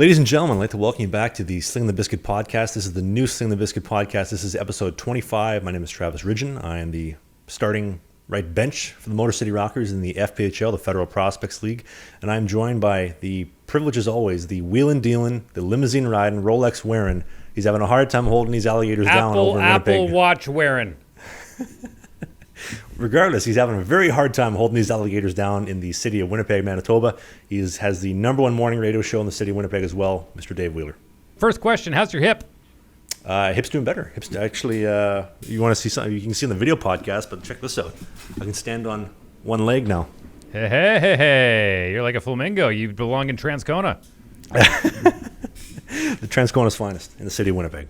Ladies and gentlemen, I'd like to welcome you back to the Slangin The Bizkit podcast. This is the new Slangin The Bizkit podcast. This is episode 25. My name is Travis Ridgen. I am the starting right bench for the Motor City Rockers in the FPHL, the Federal Prospects League. And I'm joined by the privilege as always, the wheelin' dealin', the limousine riding, Rolex wearing. He's having a hard time holding these alligators down over in Winnipeg. Apple Watch wearing. Regardless, he's having a very hard time holding these alligators down in the city of Winnipeg, Manitoba. He has the number one morning radio show in the city of Winnipeg as well, Mr. Dave Wheeler. First question, how's your hip? Hip's doing better. Hip's actually, you want to see something, you can see in the video podcast, but check this out. I can stand on one leg now. Hey, you're like a flamingo. You belong in Transcona. The Transcona's finest in the city of Winnipeg.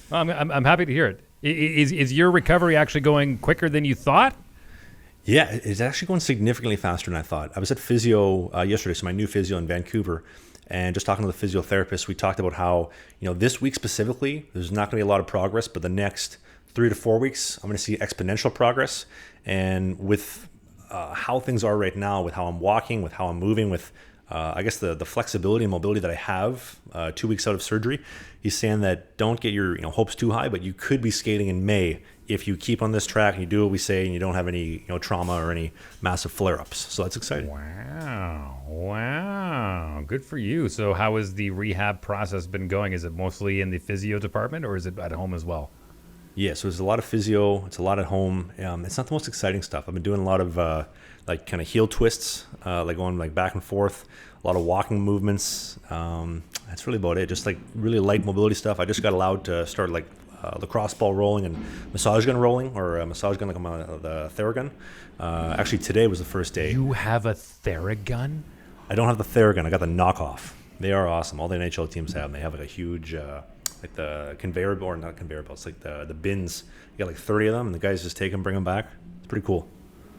Well, I'm happy to hear it. Is your recovery actually going quicker than you thought? Yeah, it's actually going significantly faster than I thought. I was at physio yesterday, so my new physio in Vancouver, and just talking to the physiotherapist, we talked about how, this week specifically, there's not going to be a lot of progress, but the next 3 to 4 weeks, I'm going to see exponential progress. And with how things are right now, with how I'm walking, with how I'm moving, with I guess the flexibility and mobility that I have 2 weeks out of surgery, he's saying that don't get your hopes too high, but you could be skating in May if you keep on this track and you do what we say and you don't have any trauma or any massive flare-ups. So that's exciting. Wow. Good for you. So how has the rehab process been going? Is it mostly in the physio department or is it at home as well? Yeah, so there's a lot of physio. It's a lot at home. It's not the most exciting stuff. I've been doing a lot of kind of heel twists, like going back and forth, a lot of walking movements. That's really about it. Just really light mobility stuff. I just got allowed to start lacrosse ball rolling and massage gun rolling, or a massage gun the Theragun. Actually, today was the first day. You have a Theragun? I don't have the Theragun. I got the knockoff. They are awesome. All the NHL teams have them. They have a huge... the conveyor belt, or not conveyor belts, the bins. You got 30 of them, and the guys just take them, bring them back. It's pretty cool.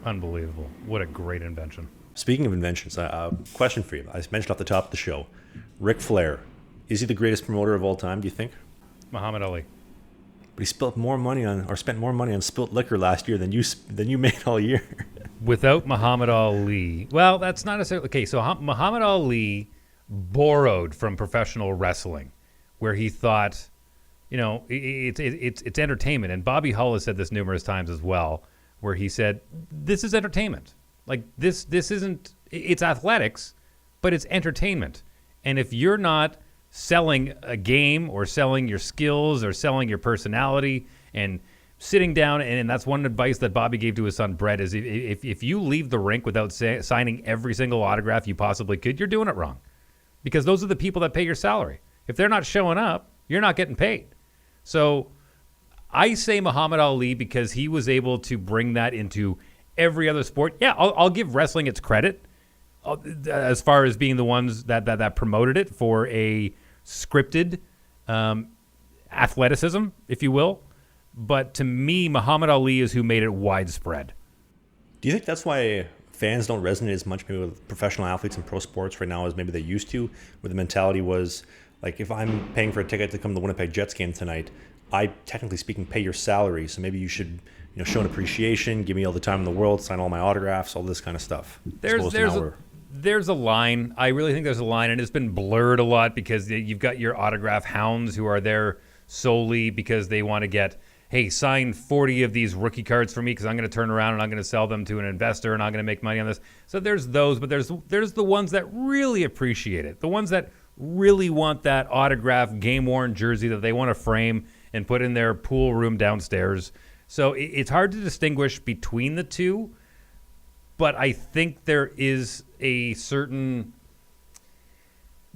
Unbelievable. What a great invention. Speaking of inventions, question for you. I mentioned off the top of the show, Ric Flair. Is he the greatest promoter of all time, do you think? Muhammad Ali. But he spent more money on spilt liquor last year than you made all year. Without Muhammad Ali. Well, that's not necessarily... Okay, so Muhammad Ali borrowed from professional wrestling, where he thought, it's entertainment. And Bobby Hull has said this numerous times as well, where he said, this is entertainment. This isn't, it's athletics, but it's entertainment. And if you're not selling a game or selling your skills or selling your personality and sitting down, and that's one advice that Bobby gave to his son Brett, is if you leave the rink without signing every single autograph you possibly could, you're doing it wrong. Because those are the people that pay your salary. If they're not showing up, you're not getting paid. So I say Muhammad Ali because he was able to bring that into every other sport. Yeah, I'll give wrestling its credit as far as being the ones that promoted it for a scripted athleticism, if you will. But to me, Muhammad Ali is who made it widespread. Do you think that's why fans don't resonate as much maybe with professional athletes in pro sports right now as maybe they used to, where the mentality was... if I'm paying for a ticket to come to the Winnipeg Jets game tonight, I, technically speaking, pay your salary. So maybe you should, show an appreciation, give me all the time in the world, sign all my autographs, all this kind of stuff. There's a line. I really think there's a line, and it's been blurred a lot because you've got your autograph hounds who are there solely because they want to get, hey, sign 40 of these rookie cards for me because I'm going to turn around and I'm going to sell them to an investor and I'm going to make money on this. So there's those, but there's the ones that really appreciate it, the ones that really want that autographed game-worn jersey that they want to frame and put in their pool room downstairs. So it's hard to distinguish between the two, but I think there is a certain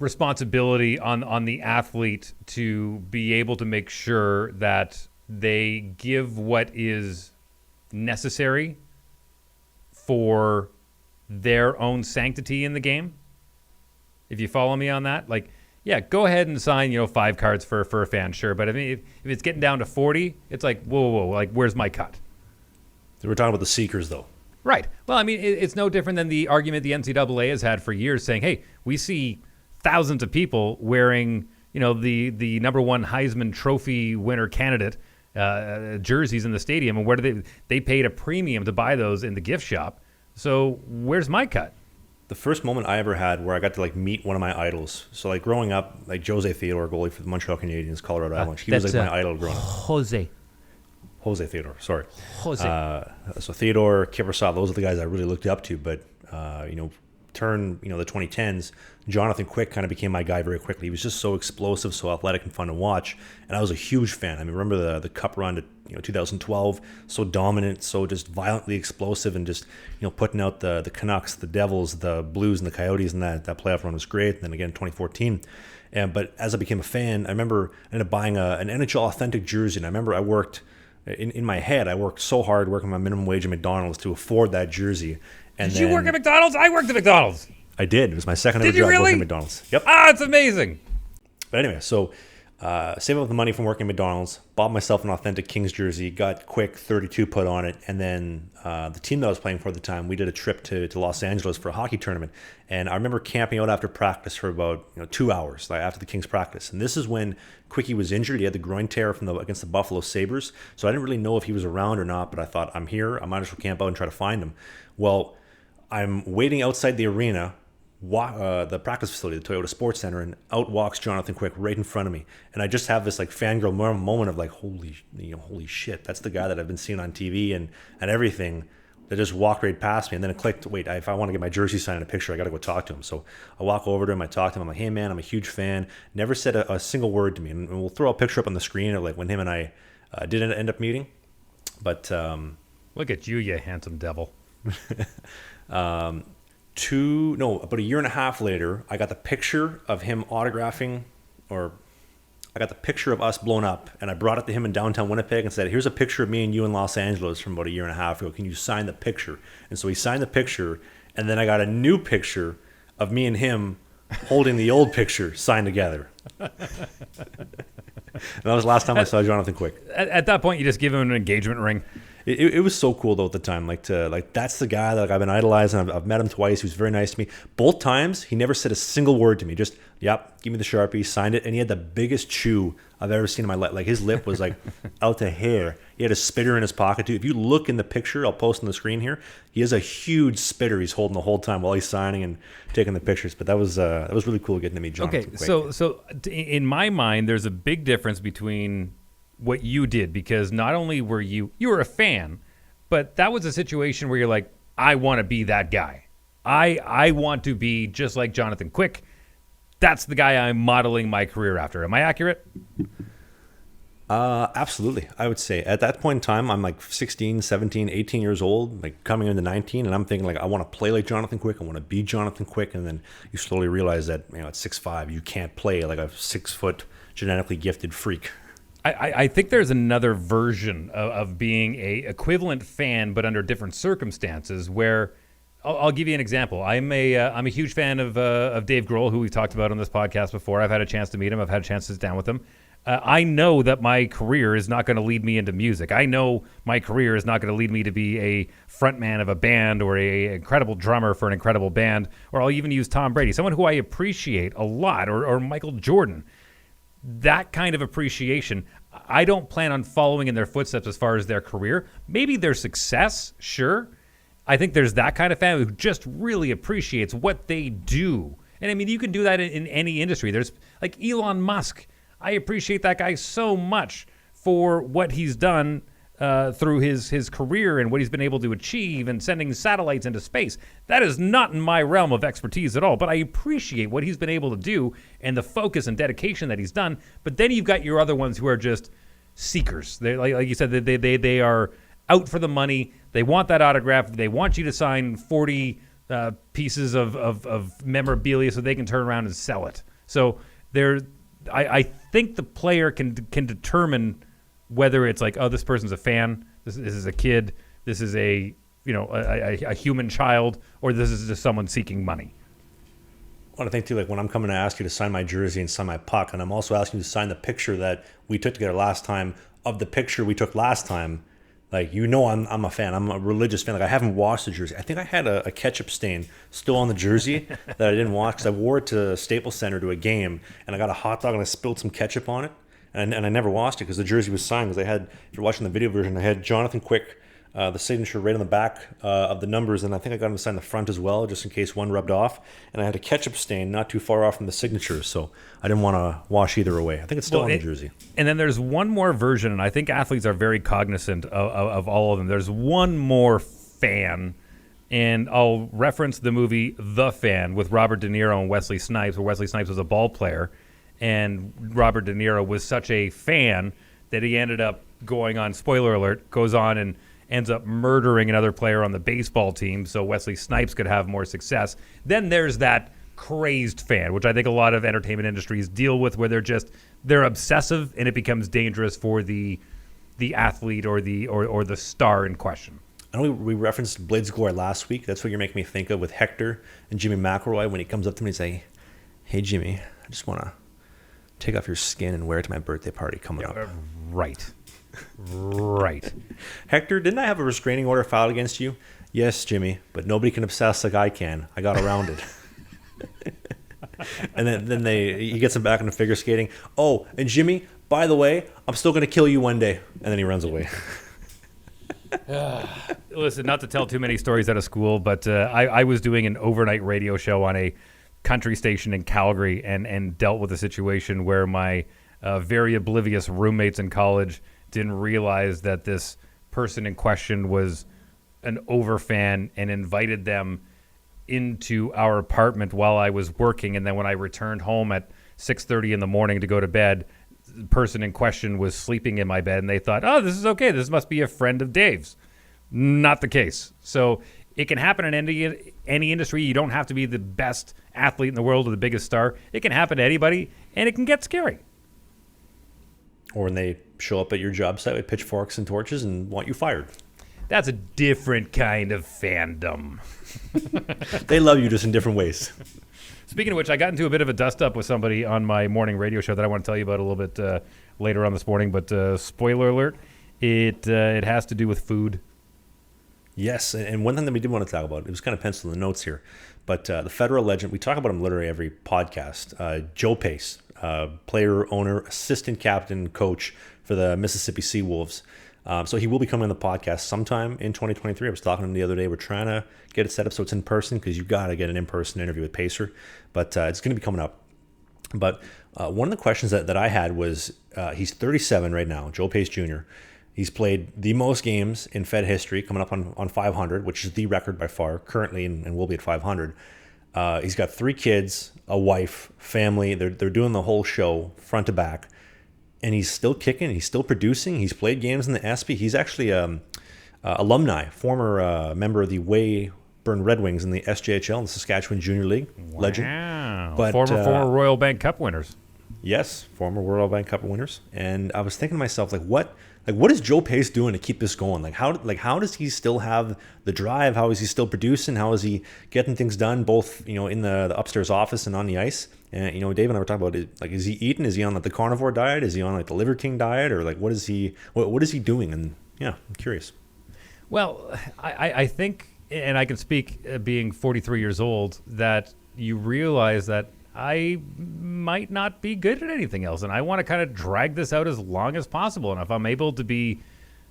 responsibility on the athlete to be able to make sure that they give what is necessary for their own sanctity in the game. If you follow me on that, go ahead and sign, 5 cards for a fan, sure. But if it's getting down to 40, it's whoa, where's my cut? So we're talking about the seekers, though. Right. Well, it's no different than the argument the NCAA has had for years, saying, hey, we see thousands of people wearing, the number one Heisman Trophy winner candidate jerseys in the stadium, and they paid a premium to buy those in the gift shop. So where's my cut? the first moment I ever had where I got to like meet one of my idols. So like growing up, like Jose Theodore, goalie for the Montreal Canadiens, Colorado Avalanche. He was like my idol growing up. Jose Theodore, sorry. Jose. So Theodore, Kiprusoff, those are the guys I really looked up to. But the 2010s, Jonathan Quick kind of became my guy very quickly. He was just so explosive, so athletic, and fun to watch. And I was a huge fan. I mean, remember the Cup run to 2012, so dominant, so just violently explosive, and just putting out the Canucks, the Devils, the Blues, and the Coyotes, and that playoff run was great. And then again, 2014. But as I became a fan, I remember I ended up buying an NHL authentic jersey. And I remember I worked in my head. I worked so hard working my minimum wage at McDonald's to afford that jersey. And Did you work at McDonald's? I worked at McDonald's. I did. It was my second ever Did you job really? working at McDonald's. Yep. It's amazing. But anyway, so saving up the money from working at McDonald's, bought myself an authentic Kings jersey, got Quick 32 put on it, and then the team that I was playing for at the time, we did a trip to Los Angeles for a hockey tournament. And I remember camping out after practice for about 2 hours, like after the Kings practice. And this is when Quickie was injured. He had the groin tear against the Buffalo Sabres. So I didn't really know if he was around or not, but I thought, I'm here. I might as well camp out and try to find him. Well, I'm waiting outside the arena, the practice facility, the Toyota Sports Center, and out walks Jonathan Quick right in front of me. And I just have this like fangirl moment of like, holy shit, that's the guy that I've been seeing on TV and everything that just walked right past me. And then it clicked, wait, if I want to get my jersey signed in a picture, I got to go talk to him. So I walk over to him, I talk to him, I'm like, hey man, I'm a huge fan. Never said a single word to me. And we'll throw a picture up on the screen of like when him and I didn't end up meeting. But look at you, you handsome devil. About a year and a half later, I got the picture of him autographing, or I got the picture of us blown up, and I brought it to him in downtown Winnipeg and said, here's a picture of me and you in Los Angeles from about a year and a half ago. Can you sign the picture? And so he signed the picture, and then I got a new picture of me and him holding the old picture signed together. And that was the last time I saw Jonathan Quick. At that point, you just give him an engagement ring. It was so cool though at the time, that's the guy that I've been idolizing. I've met him twice. He was very nice to me. Both times, he never said a single word to me. Just, yep, give me the Sharpie, signed it, and he had the biggest chew I've ever seen in my life. Like his lip was like out to hair. He had a spitter in his pocket too. If you look in the picture, I'll post on the screen here. He has a huge spitter he's holding the whole time while he's signing and taking the pictures. But that was really cool getting to meet Jonathan Quick. So in my mind, there's a big difference between what you did, because not only were you were a fan, but that was a situation where you're like, I want to be that guy. I want to be just like Jonathan Quick. That's the guy I'm modeling my career after. Am I accurate? Absolutely. I would say at that point in time, I'm like 16, 17, 18 years old, like coming into 19, and I'm thinking like, I want to play like Jonathan Quick. I want to be Jonathan Quick. And then you slowly realize that, at 6'5", you can't play like a 6 foot genetically gifted freak. I think there's another version of being a equivalent fan, but under different circumstances. Where I'll give you an example. I'm a huge fan of Dave Grohl, who we've talked about on this podcast before. I've had a chance to meet him. I've had a chance to sit down with him. I know that my career is not going to lead me into music. I know my career is not going to lead me to be a frontman of a band or a incredible drummer for an incredible band, or I'll even use Tom Brady, someone who I appreciate a lot, or Michael Jordan. That kind of appreciation, I don't plan on following in their footsteps as far as their career. Maybe their success, sure. I think there's that kind of fan who just really appreciates what they do. And I mean, you can do that in any industry. There's like Elon Musk. I appreciate that guy so much for what he's done through his career and what he's been able to achieve and sending satellites into space. That is not in my realm of expertise at all, but I appreciate what he's been able to do and the focus and dedication that he's done. But then you've got your other ones who are just seekers. They like you said, they are out for the money. They want that autograph. They want you to sign 40 pieces of memorabilia so they can turn around and sell it. So I think the player can determine whether it's like, oh, this person's a fan, this is a kid, this is a human child, or this is just someone seeking money. Well, I think too, like when I'm coming to ask you to sign my jersey and sign my puck, and I'm also asking you to sign the picture that we took together last time of the picture we took last time. Like, I'm a fan. I'm a religious fan. Like, I haven't washed the jersey. I think I had a ketchup stain still on the jersey that I didn't wash because I wore it to Staples Center to a game, and I got a hot dog and I spilled some ketchup on it, and I never washed it because the jersey was signed. Because if you're watching the video version, I had Jonathan Quick the signature right on the back of the numbers, and I think I got him to sign the front as well, just in case one rubbed off. And I had a ketchup stain not too far off from the signatures, so I didn't want to wash either away. I think it's still on the jersey. And then there's one more version, and I think athletes are very cognizant of all of them. There's one more fan, and I'll reference the movie The Fan with Robert De Niro and Wesley Snipes, where Wesley Snipes was a ball player, and Robert De Niro was such a fan that he ended up going on, spoiler alert, goes on and ends up murdering another player on the baseball team so Wesley Snipes could have more success. Then there's that crazed fan, which I think a lot of entertainment industries deal with, where they're obsessive and it becomes dangerous for the athlete or the star in question. I know we referenced Blades Glory last week. That's what you're making me think of with Hector and Jimmy McElroy when he comes up to me and say, "Hey Jimmy, I just want to take off your skin and wear it to my birthday party coming up." Right. Hector, didn't I have a restraining order filed against you? Yes, Jimmy, but nobody can obsess like I can. I got around it. And then he gets him back into figure skating. Oh, and Jimmy, by the way, I'm still going to kill you one day. And then he runs away. Listen, not to tell too many stories out of school, but I was doing an overnight radio show on a country station in Calgary and dealt with a situation where my very oblivious roommates in college didn't realize that this person in question was an overfan and invited them into our apartment while I was working. And then when I returned home at 6:30 in the morning to go to bed, the person in question was sleeping in my bed, and they thought, oh, this is okay. This must be a friend of Dave's. Not the case. So it can happen in any industry. You don't have to be the best athlete in the world or the biggest star. It can happen to anybody, and it can get scary. Or when they show up at your job site with pitchforks and torches and want you fired. That's a different kind of fandom. They love you just in different ways. Speaking of which, I got into a bit of a dust-up with somebody on my morning radio show that I want to tell you about a little bit later on this morning. But spoiler alert, it has to do with food. Yes, and one thing that we did want to talk about, it was kind of penciled in the notes here, but the Federal legend, we talk about him literally every podcast, Joe Pace, player, owner, assistant captain, coach for the Mississippi Seawolves. So he will be coming on the podcast sometime in 2023. I was talking to him the other day. We're trying to get it set up so it's in person because you got to get an in-person interview with Pacer, but it's going to be coming up. But one of the questions that I had was, he's 37 right now, Joe Pace Jr., He's played the most games in Fed history, coming up on 500, which is the record by far, currently, and will be at 500. He's got 3 kids, a wife, family. They're doing the whole show, front to back. And he's still kicking. He's still producing. He's played games in the SP. He's actually alumni, former member of the Weyburn Red Wings in the SJHL, in the Saskatchewan Junior League. Wow. Legend. But, former Royal Bank Cup winners. Yes, former Royal Bank Cup winners. And I was thinking to myself, what is Joe Pace doing to keep this going? How does he still have the drive? How is he still producing? How is he getting things done, both in the upstairs office and on the ice? And Dave and I were talking about it. Is he eating? Is he on the carnivore diet? Is he on the Liver King diet? Or what is he doing? And yeah, I'm curious. Well, I think, and I can speak being 43 years old, that you realize that I might not be good at anything else, and I want to kind of drag this out as long as possible. And if I'm able to be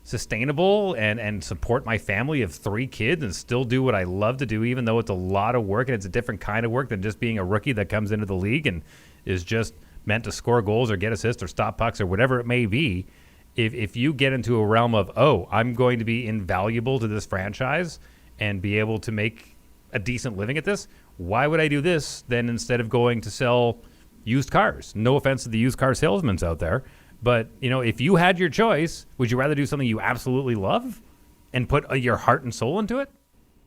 sustainable and support my family of 3 kids and still do what I love to do, even though it's a lot of work and it's a different kind of work than just being a rookie that comes into the league and is just meant to score goals or get assists or stop pucks or whatever it may be, if you get into a realm of, I'm going to be invaluable to this franchise and be able to make a decent living at this, why would I do this then instead of going to sell used cars? No offense to the used car salesmen out there, but if you had your choice, would you rather do something you absolutely love and put your heart and soul into it?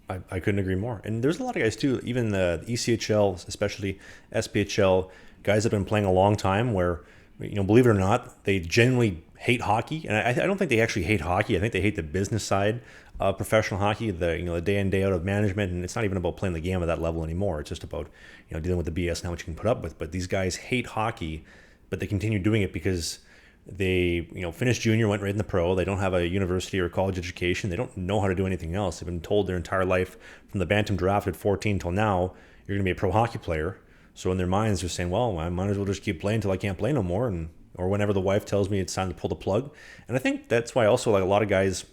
I couldn't agree more. And there's a lot of guys too, even the ECHL, especially SPHL, guys that have been playing a long time where, believe it or not, they genuinely hate hockey. And I don't think they actually hate hockey. I think they hate the business side of professional hockey, the day in, day out of management. And it's not even about playing the game at that level anymore. It's just about, dealing with the BS and how much you can put up with. But these guys hate hockey, but they continue doing it because they, finished junior, went right in the pro. They don't have a university or college education. They don't know how to do anything else. They've been told their entire life from the Bantam draft at 14 till now, you're going to be a pro hockey player. So in their minds, they're saying, well, I might as well just keep playing until I can't play no more. Or whenever the wife tells me it's time to pull the plug. And I think that's why also a lot of guys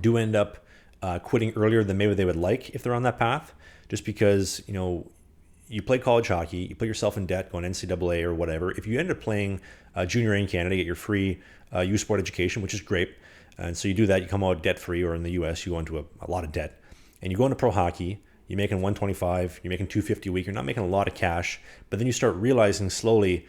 do end up quitting earlier than maybe they would like if they're on that path, just because, you play college hockey, you put yourself in debt going NCAA or whatever. If you end up playing junior A in Canada, get your free U Sport education, which is great. And so you do that, you come out debt free, or in the US, you go into a lot of debt. And you go into pro hockey, you're making 125, you're making 250 a week, you're not making a lot of cash, but then you start realizing slowly,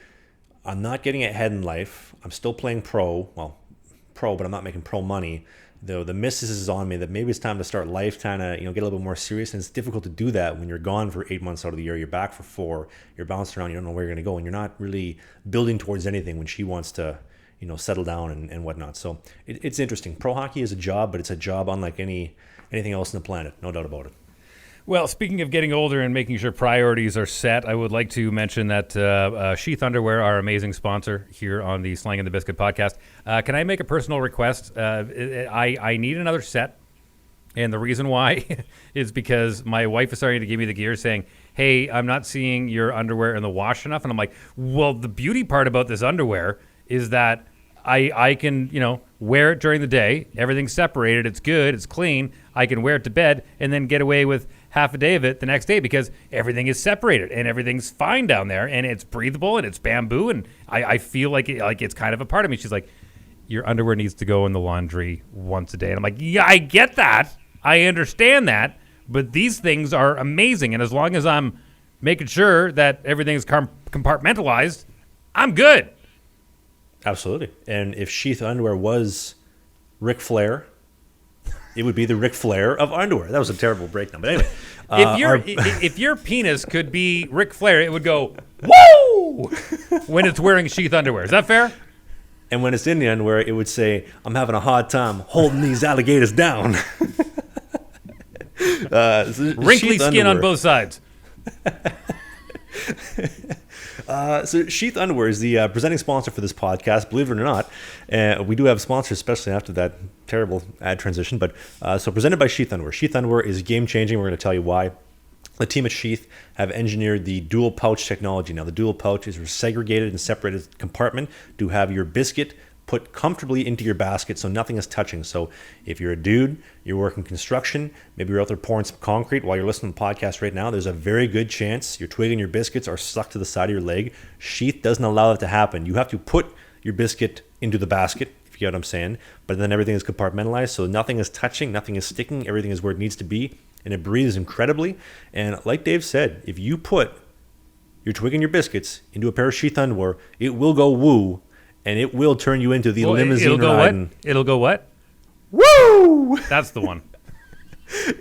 I'm not getting ahead in life. I'm still playing pro, but I'm not making pro money. Though the missus is on me that maybe it's time to start life, kind of, get a little bit more serious. And it's difficult to do that when you're gone for 8 months out of the year. You're back for 4. You're bouncing around. You don't know where you're going to go, and you're not really building towards anything when she wants to, settle down and whatnot. So it's interesting. Pro hockey is a job, but it's a job unlike anything else on the planet. No doubt about it. Well, speaking of getting older and making sure priorities are set, I would like to mention that Sheath Underwear, our amazing sponsor here on the Slangin The Bizkit podcast. Can I make a personal request? I need another set, and the reason why is because my wife is starting to give me the gear saying, hey, I'm not seeing your underwear in the wash enough. And I'm like, well, the beauty part about this underwear is that I can, wear it during the day. Everything's separated. It's good. It's clean. I can wear it to bed and then get away with half a day of it the next day because everything is separated and everything's fine down there and it's breathable and it's bamboo and I feel like it's kind of a part of me. She's like, your underwear needs to go in the laundry once a day. And I'm like, yeah, I get that. I understand that. But these things are amazing. And as long as I'm making sure that everything's compartmentalized, I'm good. Absolutely. And if Sheath Underwear was Ric Flair, it would be the Ric Flair of underwear. That was a terrible breakdown. But anyway. If your penis could be Ric Flair, it would go, whoa, when it's wearing Sheath Underwear. Is that fair? And when it's in the underwear, it would say, I'm having a hard time holding these alligators down. Wrinkly skin on both sides. So Sheath Underwear is the presenting sponsor for this podcast. Believe it or not, we do have sponsors, especially after that terrible ad transition. But so presented by Sheath Underwear. Sheath Underwear is game changing. We're going to tell you why. The team at Sheath have engineered the dual pouch technology. Now, the dual pouch is a segregated and separated compartment to have your biscuit put comfortably into your basket so nothing is touching. So if you're a dude, you're working construction, maybe you're out there pouring some concrete while you're listening to the podcast right now, there's a very good chance your twig and your biscuits are stuck to the side of your leg. Sheath doesn't allow that to happen. You have to put your biscuit into the basket, if you get what I'm saying, but then everything is compartmentalized, so nothing is touching, nothing is sticking, everything is where it needs to be, and it breathes incredibly. And like Dave said, if you put your twig and your biscuits into a pair of Sheath Underwear, it will go woo, and it will turn you into the limousine riding. It'll go what? Woo! That's the one.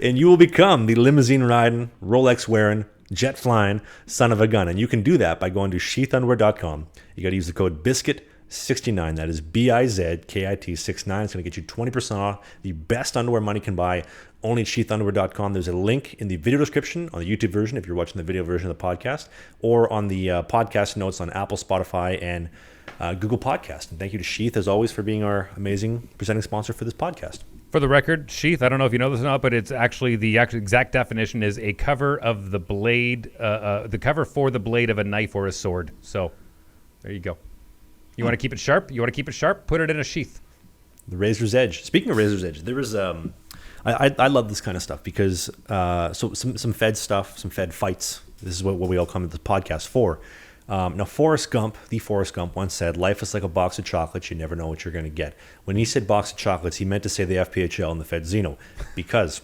And you will become the limousine riding, Rolex wearing, jet flying son of a gun. And you can do that by going to sheathunderwear.com. You got to use the code BIZKIT69. That is BIZKIT 69. It's going to get you 20% off the best underwear money can buy. Only at sheathunderwear.com. There's a link in the video description on the YouTube version if you're watching the video version of the podcast, or on the podcast notes on Apple, Spotify, and Google Podcast. And thank you to Sheath, as always, for being our amazing presenting sponsor for this podcast. For the record, Sheath, I don't know if you know this or not, but it's actually the exact definition is a cover of the blade, the cover for the blade of a knife or a sword. So there you go. You want to keep it sharp? You want to keep it sharp? Put it in a sheath. The razor's edge. Speaking of razor's edge, there was I love this kind of stuff because so some Fed stuff, some Fed fights. This is what we all come to this podcast for. Now, Forrest Gump once said, life is like a box of chocolates. You never know what you're going to get. When he said box of chocolates, he meant to say the FPHL and the Fed Zeno, because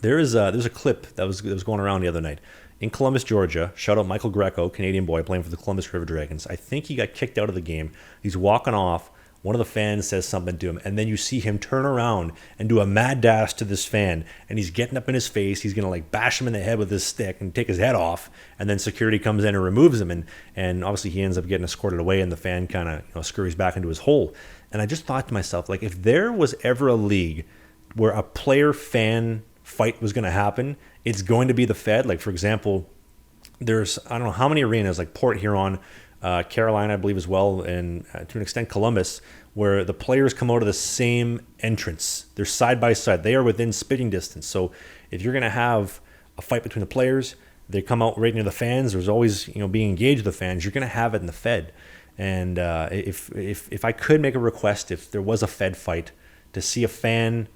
there's a clip that was going around the other night. In Columbus, Georgia, shout out Michael Greco, Canadian boy playing for the Columbus River Dragons. I think he got kicked out of the game. He's walking off. One of the fans says something to him, and then you see him turn around and do a mad dash to this fan, and he's getting up in his face. He's going to bash him in the head with his stick and take his head off, and then security comes in and removes him, and obviously he ends up getting escorted away, and the fan kind of scurries back into his hole. And I just thought to myself, if there was ever a league where a player-fan fight was going to happen, it's going to be the Fed. For example, there's, I don't know how many arenas, Port Huron, Carolina, I believe as well, and to an extent Columbus, where the players come out of the same entrance. They're side by side. They are within spitting distance. So if you're going to have a fight between the players, they come out right near the fans. There's always being engaged with the fans. You're going to have it in the Fed. And if I could make a request, if there was a Fed fight, to see a fan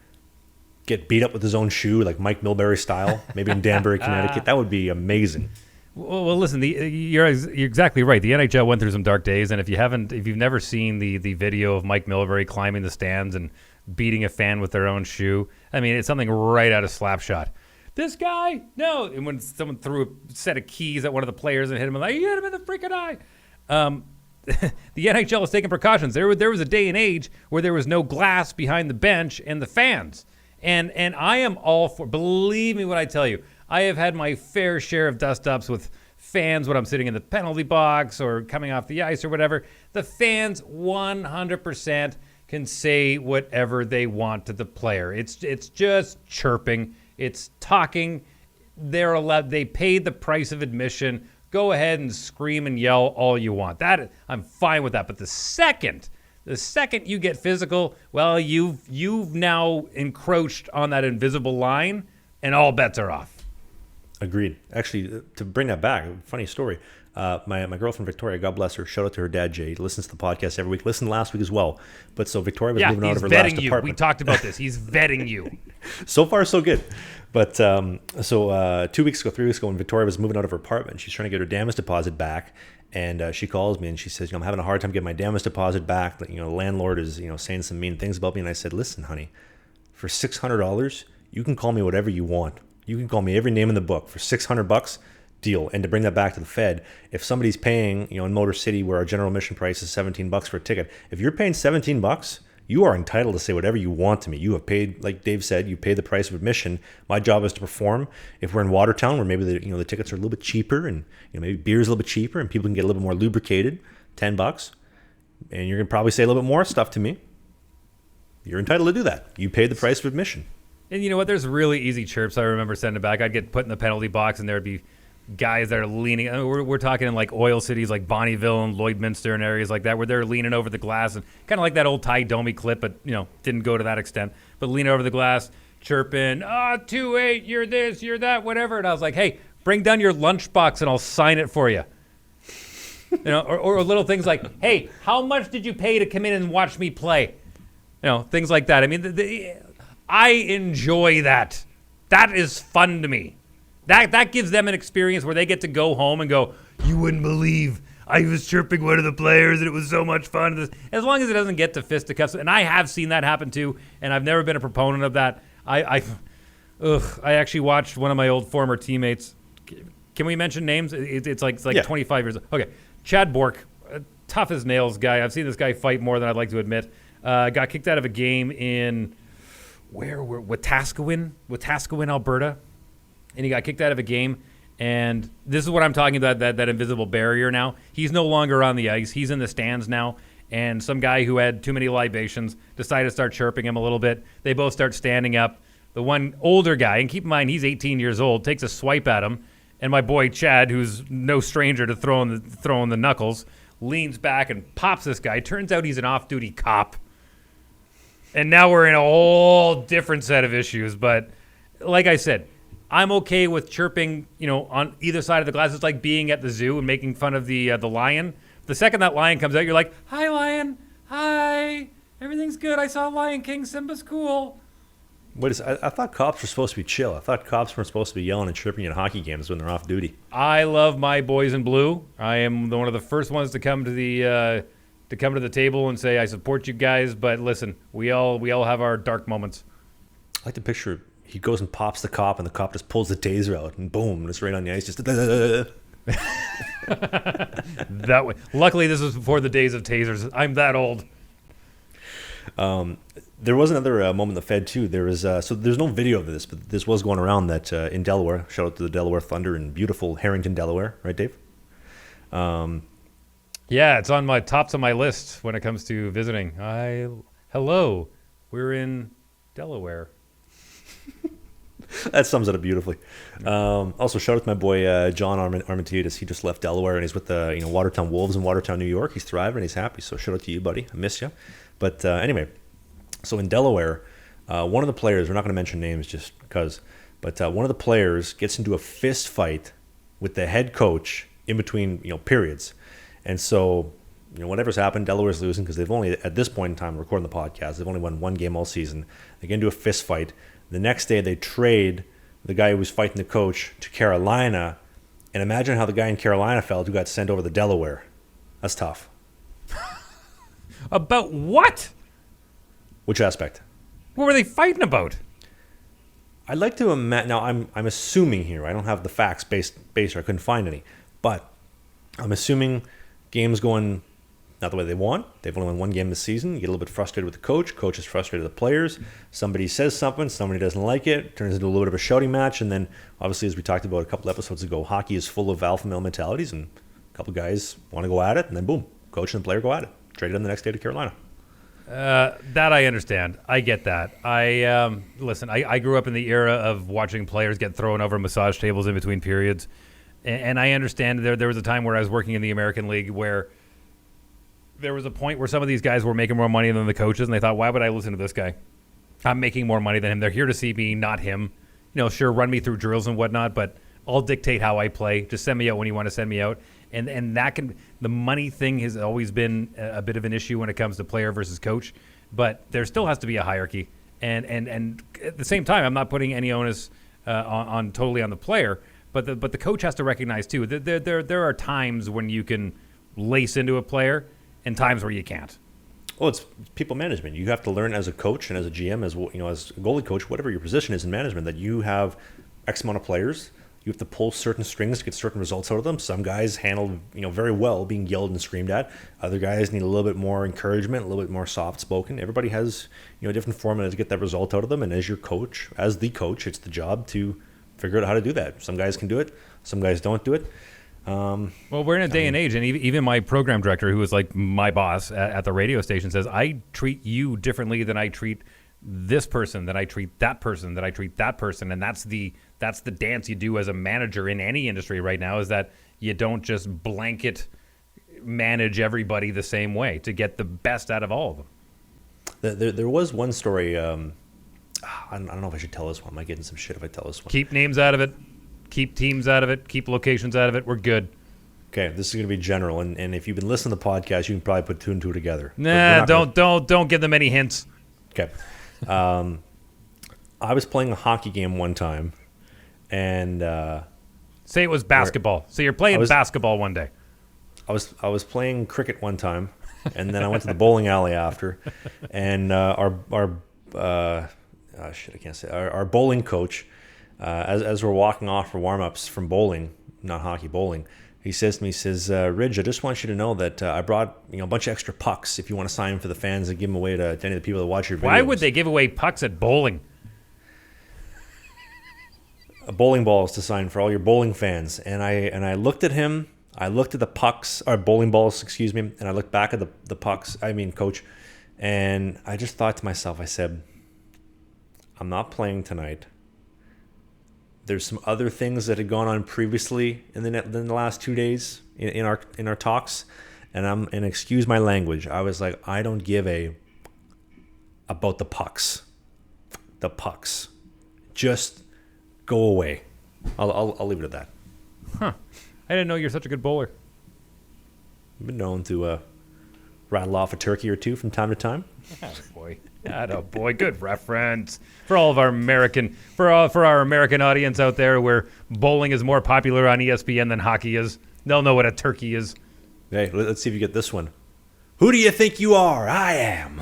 get beat up with his own shoe, like Mike Milbury style, maybe in Danbury, Connecticut. That would be amazing. Well, listen, you're exactly right. The NHL went through some dark days, and if you've never seen the video of Mike Milbury climbing the stands and beating a fan with their own shoe, I mean, it's something right out of Slapshot. This guy, no. And when someone threw a set of keys at one of the players and hit him, like, you hit him in the freaking eye. The NHL is taking precautions. There was a day and age where there was no glass behind the bench and the fans. And I am all for, believe me when I tell you, I have had my fair share of dust-ups with fans when I'm sitting in the penalty box or coming off the ice or whatever. The fans 100% can say whatever they want to the player. It's just chirping. It's talking. They're allowed. They paid the price of admission. Go ahead and scream and yell all you want. That I'm fine with that. But the second you get physical, well, you've now encroached on that invisible line, and all bets are off. Agreed. Actually, to bring that back, funny story. My girlfriend Victoria, God bless her, shout out to her dad Jay. Listens to the podcast every week. Listened last week as well. But so Victoria was moving out of her last apartment. We talked about this. He's vetting you. So far, so good. But 3 weeks ago, when Victoria was moving out of her apartment, she's trying to get her damage deposit back. And she calls me and she says, I'm having a hard time getting my damage deposit back. The landlord is, saying some mean things about me. And I said, listen, honey, for $600, you can call me whatever you want. You can call me every name in the book for $600, deal. And to bring that back to the Fed, if somebody's paying, in Motor City where our general admission price is $17 for a ticket, if you're paying $17, you are entitled to say whatever you want to me. You have paid, like Dave said, you pay the price of admission. My job is to perform. If we're in Watertown, where maybe the tickets are a little bit cheaper, and maybe beer's a little bit cheaper, and people can get a little bit more lubricated, $10, and you're gonna probably say a little bit more stuff to me. You're entitled to do that. You paid the price of admission. And you know what? There's really easy chirps I remember sending back. I'd get put in the penalty box, and there'd be guys that are leaning. I mean, we're talking in like oil cities like Bonnyville and Lloydminster and areas like that, where they're leaning over the glass, and kind of like that old Ty Domi clip, but didn't go to that extent. But leaning over the glass, chirping, 2-8, you're this, you're that, whatever. And I was like, hey, bring down your lunchbox and I'll sign it for you. Or little things like, hey, how much did you pay to come in and watch me play? Things like that. I mean, I enjoy that. That is fun to me. That gives them an experience where they get to go home and go, you wouldn't believe I was chirping one of the players and it was so much fun. As long as it doesn't get to fisticuffs. And I have seen that happen too, and I've never been a proponent of that. I actually watched one of my old former teammates. Can we mention names? It's like 25 years. Okay. Chad Bork, tough as nails guy. I've seen this guy fight more than I'd like to admit. Got kicked out of a game in Wetaskiwin, Alberta. And he got kicked out of a game. And this is what I'm talking about, that invisible barrier now. He's no longer on the ice. He's in the stands now. And some guy who had too many libations decided to start chirping him a little bit. They both start standing up. The one older guy, and keep in mind he's 18 years old, takes a swipe at him. And my boy Chad, who's no stranger to throwing the knuckles, leans back and pops this guy. Turns out he's an off-duty cop. And now we're in a whole different set of issues. But like I said, I'm okay with chirping, on either side of the glass. It's like being at the zoo and making fun of the lion. The second that lion comes out, you're like, hi, lion. Hi. Everything's good. I saw Lion King. Simba's cool. I thought cops were supposed to be chill. I thought cops weren't supposed to be yelling and chirping at hockey games when they're off duty. I love my boys in blue. I am one of the first ones to come to the table and say I support you guys. But listen, we all have our dark moments. I like to picture he goes and pops the cop, and the cop just pulls the taser out, and boom, it's right on the ice. Just that way. Luckily, this was before the days of tasers. I'm that old. There was another moment in the Fed too. There was so there's no video of this, but this was going around that in Delaware. Shout out to the Delaware Thunder in beautiful Harrington, Delaware, right, Dave? Yeah, it's on my tops of my list when it comes to visiting. Hello, we're in Delaware. That sums it up beautifully. Also, shout out to my boy John Armentides. He just left Delaware and he's with the Watertown Wolves in Watertown, New York. He's thriving and he's happy. So shout out to you, buddy. I miss you. But anyway, so in Delaware, one of the players, we're not going to mention names just because, but one of the players gets into a fist fight with the head coach in between periods, and so whatever's happened, Delaware's losing because they've only at this point in time recording the podcast, they've only won one game all season. They get into a fist fight. The next day they trade the guy who was fighting the coach to Carolina. And imagine how the guy in Carolina felt who got sent over to Delaware. That's tough. About what? Which aspect? What were they fighting about? I'd like to imagine. Now, I'm assuming here. I don't have the facts based. I couldn't find any. But I'm assuming games going not the way they want. They've only won one game this season. You get a little bit frustrated with the coach. Coach is frustrated with the players. Somebody says something. Somebody doesn't like it. Turns into a little bit of a shouting match. And then, obviously, as we talked about a couple episodes ago, hockey is full of alpha male mentalities. And a couple guys want to go at it. And then, boom, coach and player go at it. Traded them the next day to Carolina. That I understand. I get that. Listen, I grew up in the era of watching players get thrown over massage tables in between periods. And I understand there was a time where I was working in the American League where there was a point where some of these guys were making more money than the coaches, and they thought, why would I listen to this guy? I'm making more money than him. They're here to see me, not him. Sure, run me through drills and whatnot, but I'll dictate how I play. Just send me out when you want to send me out. And the money thing has always been a bit of an issue when it comes to player versus coach, but there still has to be a hierarchy. And at the same time, I'm not putting any onus on totally on the player, but the coach has to recognize too that there are times when you can lace into a player and times where you can't. Well, it's people management. You have to learn as a coach and as a GM, as as a goalie coach, whatever your position is in management, that you have X amount of players. You have to pull certain strings to get certain results out of them. Some guys handle very well being yelled and screamed at. Other guys need a little bit more encouragement, a little bit more soft spoken. Everybody has a different formula to get that result out of them. And as your coach, as the coach, it's the job to figure out how to do that. Some guys can do it. Some guys don't do it. Well, we're in a day and age, and even my program director, who is like my boss at the radio station, says, I treat you differently than I treat this person, that I treat that person, that I treat that person. And that's the dance you do as a manager in any industry right now, is that you don't just blanket manage everybody the same way to get the best out of all of them. There was one story. I don't know if I should tell this one. I might get in some shit if I tell this one. Keep names out of it. Keep teams out of it. Keep locations out of it. We're good. Okay, this is going to be general, and if you've been listening to the podcast, you can probably put two and two together. Nah, don't give them any hints. Okay. I was playing a hockey game one time, and say it was basketball. So you're playing basketball one day. I was playing cricket one time, and then I went to the bowling alley after, and our bowling coach, as we're walking off for warm-ups from bowling, not hockey, bowling, he says to me, Ridge, I just want you to know that I brought a bunch of extra pucks if you want to sign them for the fans and give them away to any of the people that watch your videos. Why would they give away pucks at bowling? Bowling balls to sign for all your bowling fans. And I looked at him, I looked at the pucks, or bowling balls, excuse me, and I looked back at the pucks, coach, and I just thought to myself, I said, I'm not playing tonight. There's some other things that had gone on previously in the last 2 days in our talks, and excuse my language, I was like, I don't give about the pucks. The pucks. Just go away. I'll leave it at that. Huh. I didn't know you're such a good bowler. I've been known to rattle off a turkey or two from time to time. Boy, good reference for all of our American for our American audience out there, where bowling is more popular on ESPN than hockey is. They'll know what a turkey is. Hey, let's see if you get this one. Who do you think you are? I am.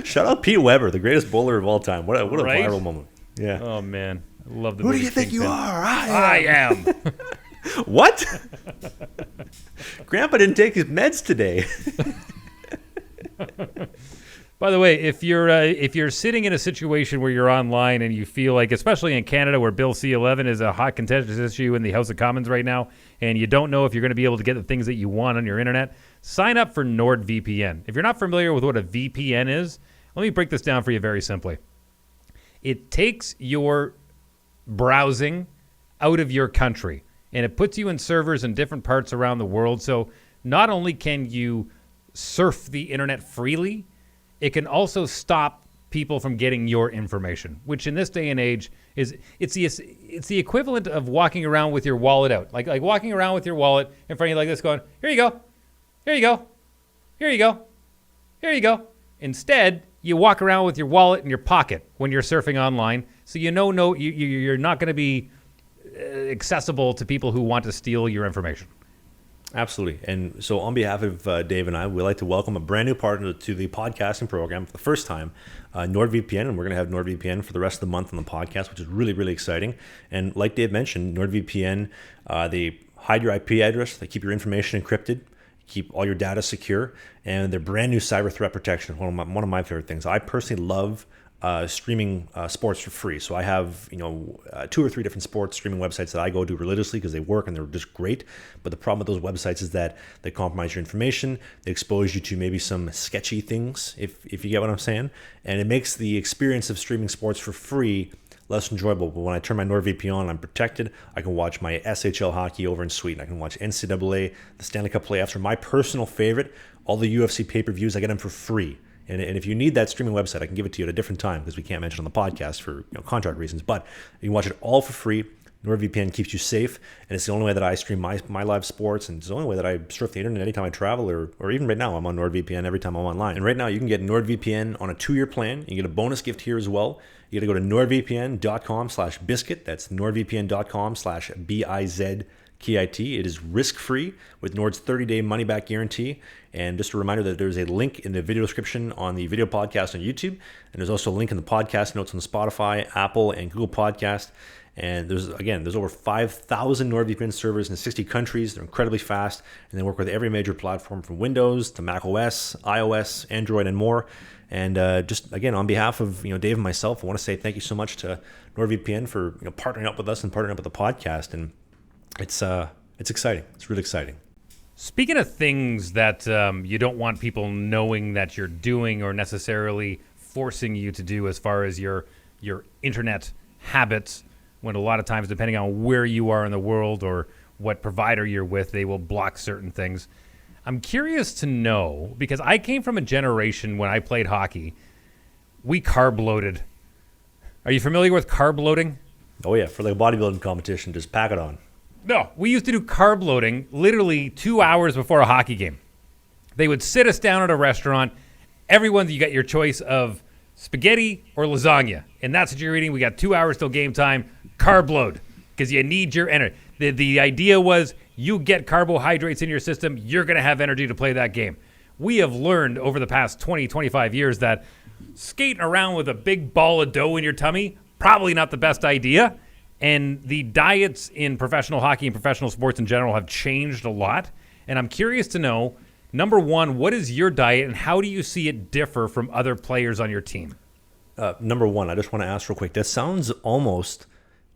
Shout out Pete Weber, the greatest bowler of all time. What a viral moment. Yeah. Oh man, I love the. Who do you think you are? I am. What? Grandpa didn't take his meds today. By the way, if you're sitting in a situation where you're online and you feel like, especially in Canada where Bill C-11 is a hot contentious issue in the House of Commons right now, and you don't know if you're going to be able to get the things that you want on your internet, sign up for NordVPN. If you're not familiar with what a VPN is, let me break this down for you very simply. It takes your browsing out of your country, and it puts you in servers in different parts around the world. So not only can you surf the internet freely, it can also stop people from getting your information, which in this day and age it's the equivalent of walking around with your wallet out, like walking around with your wallet in front of you like this, going, here you go, here you go, here you go, Here you go. Instead, you walk around with your wallet in your pocket when you're surfing online, so you're not going to be accessible to people who want to steal your information. Absolutely. And so on behalf of Dave and I, we'd like to welcome a brand new partner to the podcasting program for the first time, NordVPN. And we're going to have NordVPN for the rest of the month on the podcast, which is really, really exciting. And like Dave mentioned, NordVPN, they hide your IP address. They keep your information encrypted, keep all your data secure, and they're brand new cyber threat protection. One of my favorite things. I personally love streaming sports for free. So I have 2 or 3 different sports streaming websites that I go to religiously because they work and they're just great. But the problem with those websites is that they compromise your information. They expose you to maybe some sketchy things, if you get what I'm saying. And it makes the experience of streaming sports for free less enjoyable. But when I turn my NordVPN on, I'm protected. I can watch my SHL hockey over in Sweden. I can watch NCAA, the Stanley Cup playoffs, or my personal favorite, all the UFC pay-per-views. I get them for free. And if you need that streaming website, I can give it to you at a different time because we can't mention it on the podcast for contract reasons. But you can watch it all for free. NordVPN keeps you safe, and it's the only way that I stream my live sports, and it's the only way that I surf the internet anytime I travel, or even right now, I'm on NordVPN every time I'm online. And right now, you can get NordVPN on a 2-year plan. You can get a bonus gift here as well. You got to go to nordvpn.com/biscuit. That's nordvpn.com/BIZKIT. It is risk-free with Nord's 30-day money-back guarantee. And just a reminder that there's a link in the video description on the video podcast on YouTube. And there's also a link in the podcast notes on Spotify, Apple, and Google Podcast. And there's over 5,000 NordVPN servers in 60 countries. They're incredibly fast, and they work with every major platform from Windows to Mac OS, iOS, Android, and more. And just again, on behalf of Dave and myself, I want to say thank you so much to NordVPN for partnering up with us and partnering up with the podcast. And it's exciting. It's really exciting. Speaking of things that you don't want people knowing that you're doing or necessarily forcing you to do as far as your internet habits, when a lot of times, depending on where you are in the world or what provider you're with, they will block certain things. I'm curious to know, because I came from a generation when I played hockey, we carb loaded. Are you familiar with carb loading? Oh yeah, for like a bodybuilding competition, just pack it on. No, we used to do carb loading literally 2 hours before a hockey game. They would sit us down at a restaurant. Everyone, you got your choice of spaghetti or lasagna, and that's what you're eating. We got 2 hours till game time. Carb load, because you need your energy. The idea was you get carbohydrates in your system, you're going to have energy to play that game. We have learned over the past 20, 25 years that skating around with a big ball of dough in your tummy, probably not the best idea. And the diets in professional hockey and professional sports in general have changed a lot. And I'm curious to know, number one, what is your diet and how do you see it differ from other players on your team? Number one, I just want to ask real quick. That sounds almost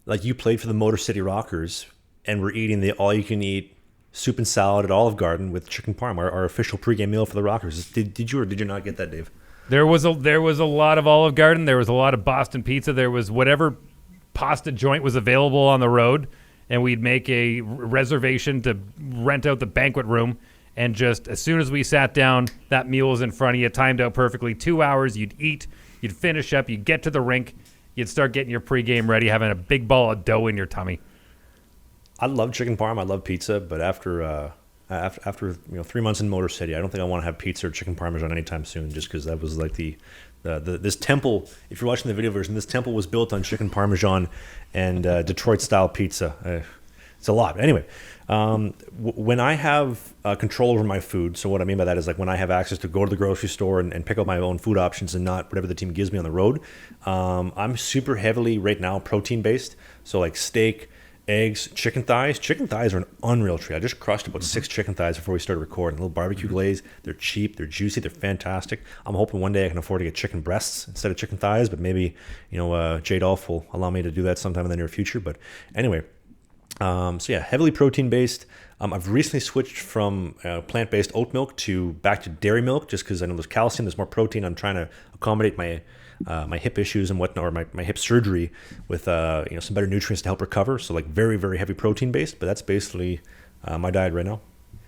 like you played for the Motor City Rockers and were eating the all-you-can-eat soup and salad at Olive Garden with chicken parm, our official pregame meal for the Rockers. Did you or did you not get that, Dave? There was a lot of Olive Garden. There was a lot of Boston pizza. There was whatever pasta joint was available on the road, and we'd make a reservation to rent out the banquet room, and just as soon as we sat down, that meal was in front of you, timed out perfectly. 2 hours, you'd eat, you'd finish up, you'd get to the rink, you'd start getting your pregame ready, having a big ball of dough in your tummy. I love chicken parm, I love pizza, but after 3 months in Motor City, I don't think I want to have pizza or chicken parmesan anytime soon, just because that was like this temple. If you're watching the video version, this temple was built on chicken parmesan and Detroit style pizza. It's a lot. Anyway, when I have control over my food, so what I mean by that is like when I have access to go to the grocery store and pick up my own food options and not whatever the team gives me on the road, I'm super heavily right now protein based. So like steak, eggs, chicken thighs. Chicken thighs are an unreal treat. I just crushed about 6 chicken thighs before we started recording. A little barbecue glaze. They're cheap. They're juicy. They're fantastic. I'm hoping one day I can afford to get chicken breasts instead of chicken thighs, but maybe J Dolph will allow me to do that sometime in the near future. But anyway, so yeah, heavily protein based. I've recently switched from plant-based oat milk back to dairy milk just because I know there's calcium, there's more protein. I'm trying to accommodate my hip issues and whatnot, or my hip surgery with some better nutrients to help recover. So like very, very heavy protein based, but that's basically my diet right now.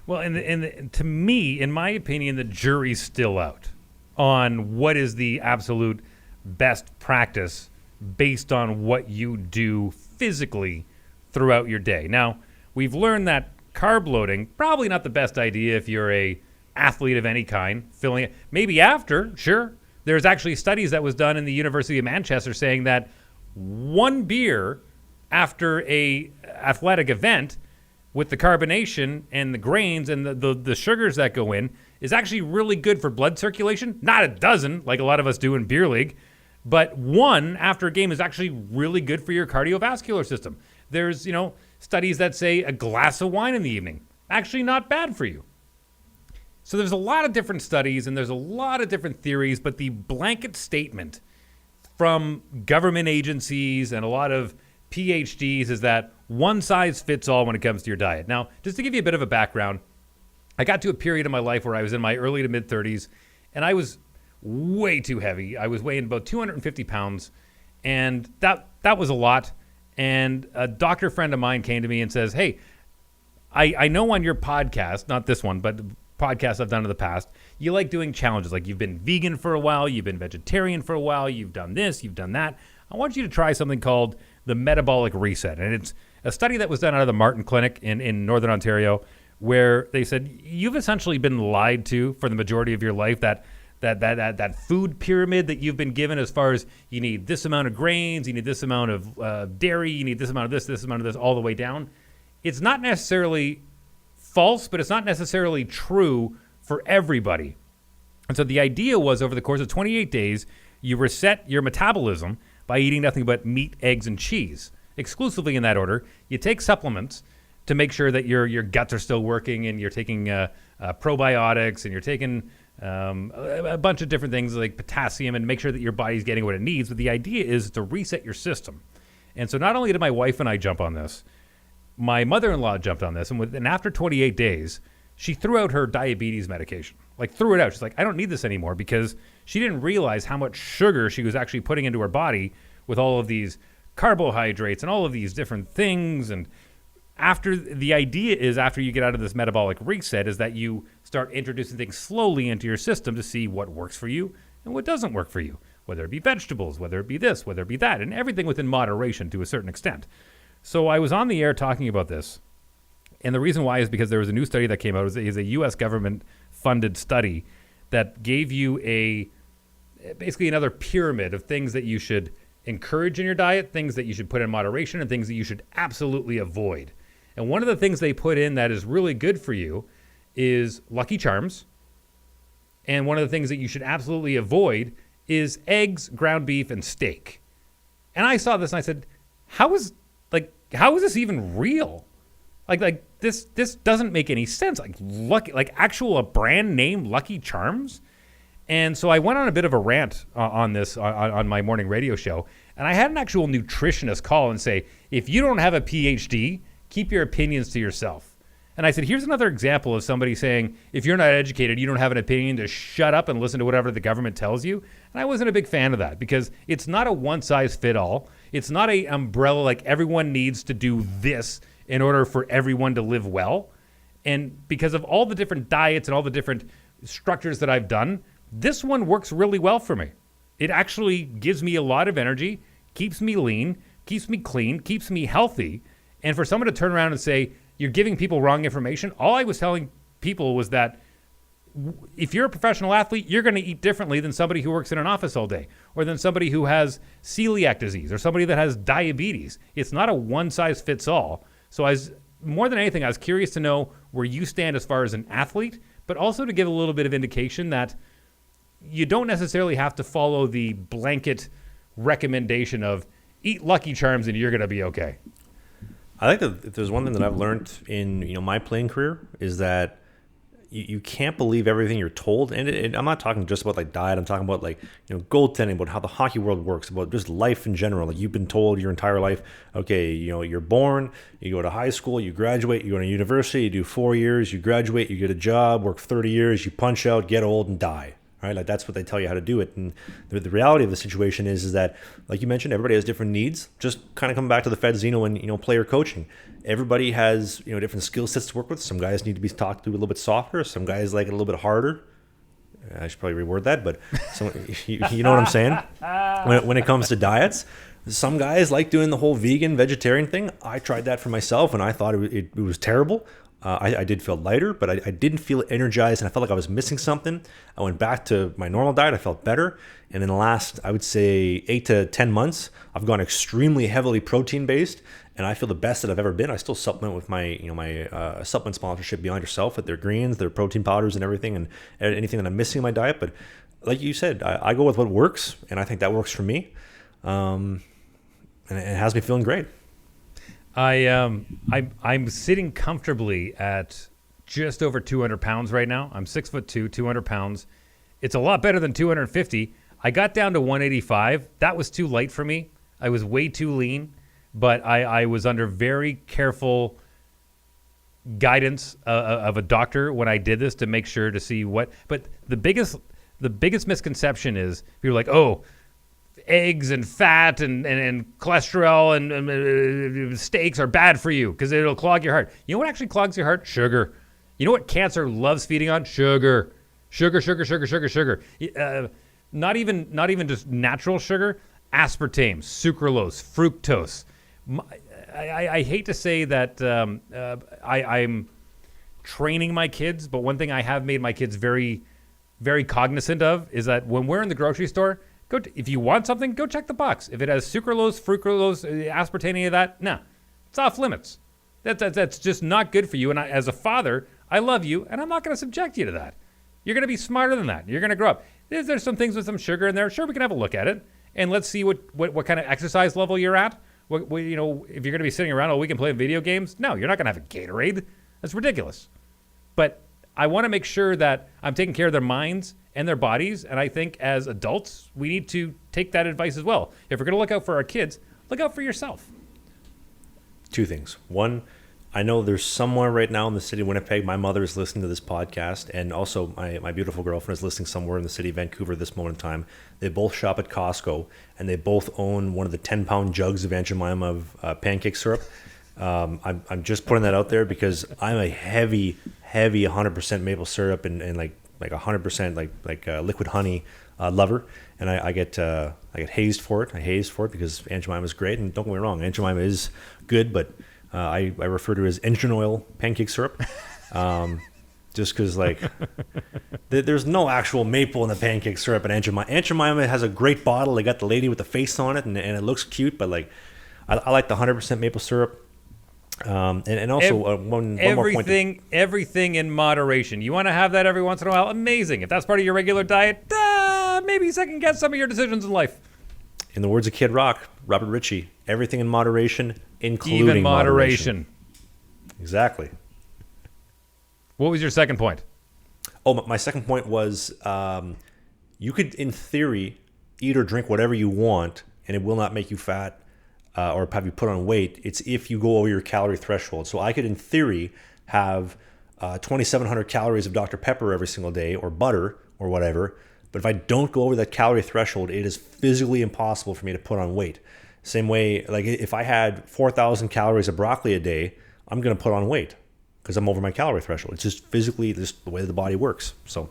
Well, and to me, in my opinion, the jury's still out on what is the absolute best practice based on what you do physically throughout your day. Now, we've learned that carb loading, probably not the best idea if you're a athlete of any kind filling it. Maybe after, sure. There's actually studies that was done in the University of Manchester saying that one beer after a athletic event with the carbonation and the grains and the sugars that go in is actually really good for blood circulation. Not a dozen, like a lot of us do in beer league, but one after a game is actually really good for your cardiovascular system. There's, studies that say a glass of wine in the evening, actually not bad for you. So there's a lot of different studies and there's a lot of different theories, but the blanket statement from government agencies and a lot of PhDs is that one size fits all when it comes to your diet. Now, just to give you a bit of a background, I got to a period in my life where I was in my early to mid 30s and I was way too heavy. I was weighing about 250 pounds and that was a lot. And a doctor friend of mine came to me and says, hey, I know on your podcast, not this one, but podcasts I've done in the past, you like doing challenges. Like you've been vegan for a while, you've been vegetarian for a while, you've done this, you've done that. I want you to try something called the metabolic reset. And it's a study that was done out of the Martin Clinic in Northern Ontario, where they said you've essentially been lied to for the majority of your life, that food pyramid that you've been given as far as you need this amount of grains, you need this amount of dairy, you need this amount of this amount of this, all the way down. It's not necessarily false, but it's not necessarily true for everybody. And so the idea was over the course of 28 days, you reset your metabolism by eating nothing but meat, eggs, and cheese, exclusively in that order. You take supplements to make sure that your guts are still working and you're taking probiotics and you're taking a bunch of different things like potassium and make sure that your body's getting what it needs. But the idea is to reset your system. And so not only did my wife and I jump on this, my mother-in-law jumped on this, and after 28 days, she threw out her diabetes medication. Like, threw it out. She's like, I don't need this anymore, because she didn't realize how much sugar she was actually putting into her body with all of these carbohydrates and all of these different things. And the idea is after you get out of this metabolic reset is that you start introducing things slowly into your system to see what works for you and what doesn't work for you, whether it be vegetables, whether it be this, whether it be that, and everything within moderation to a certain extent. So I was on the air talking about this, and the reason why is because there was a new study that came out. It was a U.S. government-funded study that gave you basically another pyramid of things that you should encourage in your diet, things that you should put in moderation, and things that you should absolutely avoid. And one of the things they put in that is really good for you is Lucky Charms, and one of the things that you should absolutely avoid is eggs, ground beef, and steak. And I saw this and I said, how is this even real? Like this doesn't make any sense. Like actual brand name Lucky Charms. And so I went on a bit of a rant on this on my morning radio show, and I had an actual nutritionist call and say, if you don't have a PhD, keep your opinions to yourself. And I said, here's another example of somebody saying, if you're not educated, you don't have an opinion, to shut up and listen to whatever the government tells you. And I wasn't a big fan of that, because it's not a one-size-fit-all. It's not a umbrella like everyone needs to do this in order for everyone to live well. And because of all the different diets and all the different structures that I've done, this one works really well for me. It actually gives me a lot of energy, keeps me lean, keeps me clean, keeps me healthy. And for someone to turn around and say, you're giving people wrong information, all I was telling people was that if you're a professional athlete, you're going to eat differently than somebody who works in an office all day, or than somebody who has celiac disease, or somebody that has diabetes. It's not a one-size-fits-all. So more than anything, I was curious to know where you stand as far as an athlete, but also to give a little bit of indication that you don't necessarily have to follow the blanket recommendation of eat Lucky Charms and you're going to be okay. I think that if there's one thing that I've learned in my playing career is that you can't believe everything you're told. And I'm not talking just about like diet. I'm talking about like goaltending, about how the hockey world works, about just life in general. Like you've been told your entire life, okay, you're born, you go to high school, you graduate, you go to university, you do 4 years, you graduate, you get a job, work 30 years, you punch out, get old, and die. Right? Like that's what they tell you how to do it. And the reality of the situation is that, like you mentioned, everybody has different needs. Just kind of come back to the Fed Zeno and player coaching. Everybody has different skill sets to work with. Some guys need to be talked to a little bit softer. Some guys like it a little bit harder. I should probably reword that, but you know what I'm saying. When it comes to diets, Some guys like doing the whole vegan, vegetarian thing. I tried that for myself, and I thought it was terrible. I did feel lighter, but I didn't feel energized, and I felt like I was missing something. I went back to my normal diet. I felt better. And in the last, I would say, 8 to 10 months, I've gone extremely heavily protein-based, and I feel the best that I've ever been. I still supplement with my supplement sponsorship Beyond Yourself with their greens, their protein powders, and everything, and anything that I'm missing in my diet. But like you said, I go with what works, and I think that works for me. And it has me feeling great. I'm sitting comfortably at just over 200 pounds right now. I'm 6'2", 200 pounds. It's a lot better than 250. I got down to 185. That was too light for me. I was way too lean, but I was under very careful guidance of a doctor when I did this to make sure to see what. But the biggest misconception is people are like, oh, eggs and fat and cholesterol and steaks are bad for you because it'll clog your heart. You know what actually clogs your heart? Sugar. You know what cancer loves feeding on? Sugar. Sugar. Not even just natural sugar. Aspartame, sucralose, fructose. I hate to say that I'm training my kids, but one thing I have made my kids very, very cognizant of is that when we're in the grocery store, if you want something, go check the box. If it has sucralose, fructose, aspartame, any of that, no, it's off limits. That's just not good for you. And as a father, I love you, and I'm not going to subject you to that. You're going to be smarter than that. You're going to grow up. There's some things with some sugar in there. Sure, we can have a look at it, and let's see what kind of exercise level you're at. If you're going to be sitting around all week and playing video games, no, you're not going to have a Gatorade. That's ridiculous. But I want to make sure that I'm taking care of their minds and their bodies, and I think as adults, we need to take that advice as well. If we're going to look out for our kids, look out for yourself. Two things. One, I know there's somewhere right now in the city of Winnipeg, my mother is listening to this podcast, and also my beautiful girlfriend is listening somewhere in the city of Vancouver at this moment in time. They both shop at Costco, and they both own one of the 10-pound jugs of Aunt Jemima of pancake syrup. I'm just putting that out there because I'm a heavy 100% maple syrup and like 100% like liquid honey lover, and I get hazed for it. I hazed for it because Aunt Jemima is great, and don't get me wrong, Aunt Jemima is good, but I refer to it as engine oil pancake syrup, just because there's no actual maple in the pancake syrup at Aunt Jemima. Aunt Jemima has a great bottle. They got the lady with the face on it, and it looks cute, but I like the 100% maple syrup. And also one more point. Everything in moderation. You want to have that every once in a while? Amazing. If that's part of your regular diet, maybe second guess some of your decisions in life. In the words of Kid Rock, Robert Ritchie, everything in moderation, including even moderation. Exactly. What was your second point? Oh, my second point was you could, in theory, eat or drink whatever you want, and it will not make you fat. Or have you put on weight. It's if you go over your calorie threshold. So I could, in theory, have 2,700 calories of Dr. Pepper every single day, or butter, or whatever. But if I don't go over that calorie threshold, it is physically impossible for me to put on weight. Same way, like if I had 4,000 calories of broccoli a day, I'm going to put on weight because I'm over my calorie threshold. It's just physically just the way the body works. So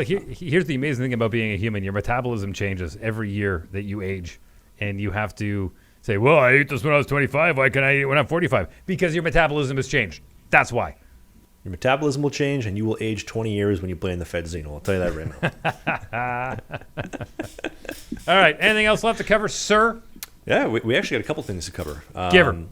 here's the amazing thing about being a human. Your metabolism changes every year that you age, and you have to say, well, I ate this when I was 25. Why can I eat it when I'm 45? Because your metabolism has changed. That's why. Your metabolism will change, and you will age 20 years when you play in the Fedzino. I'll tell you that right now. All right. Anything else left to cover, sir? Yeah, we actually got a couple things to cover. Give her.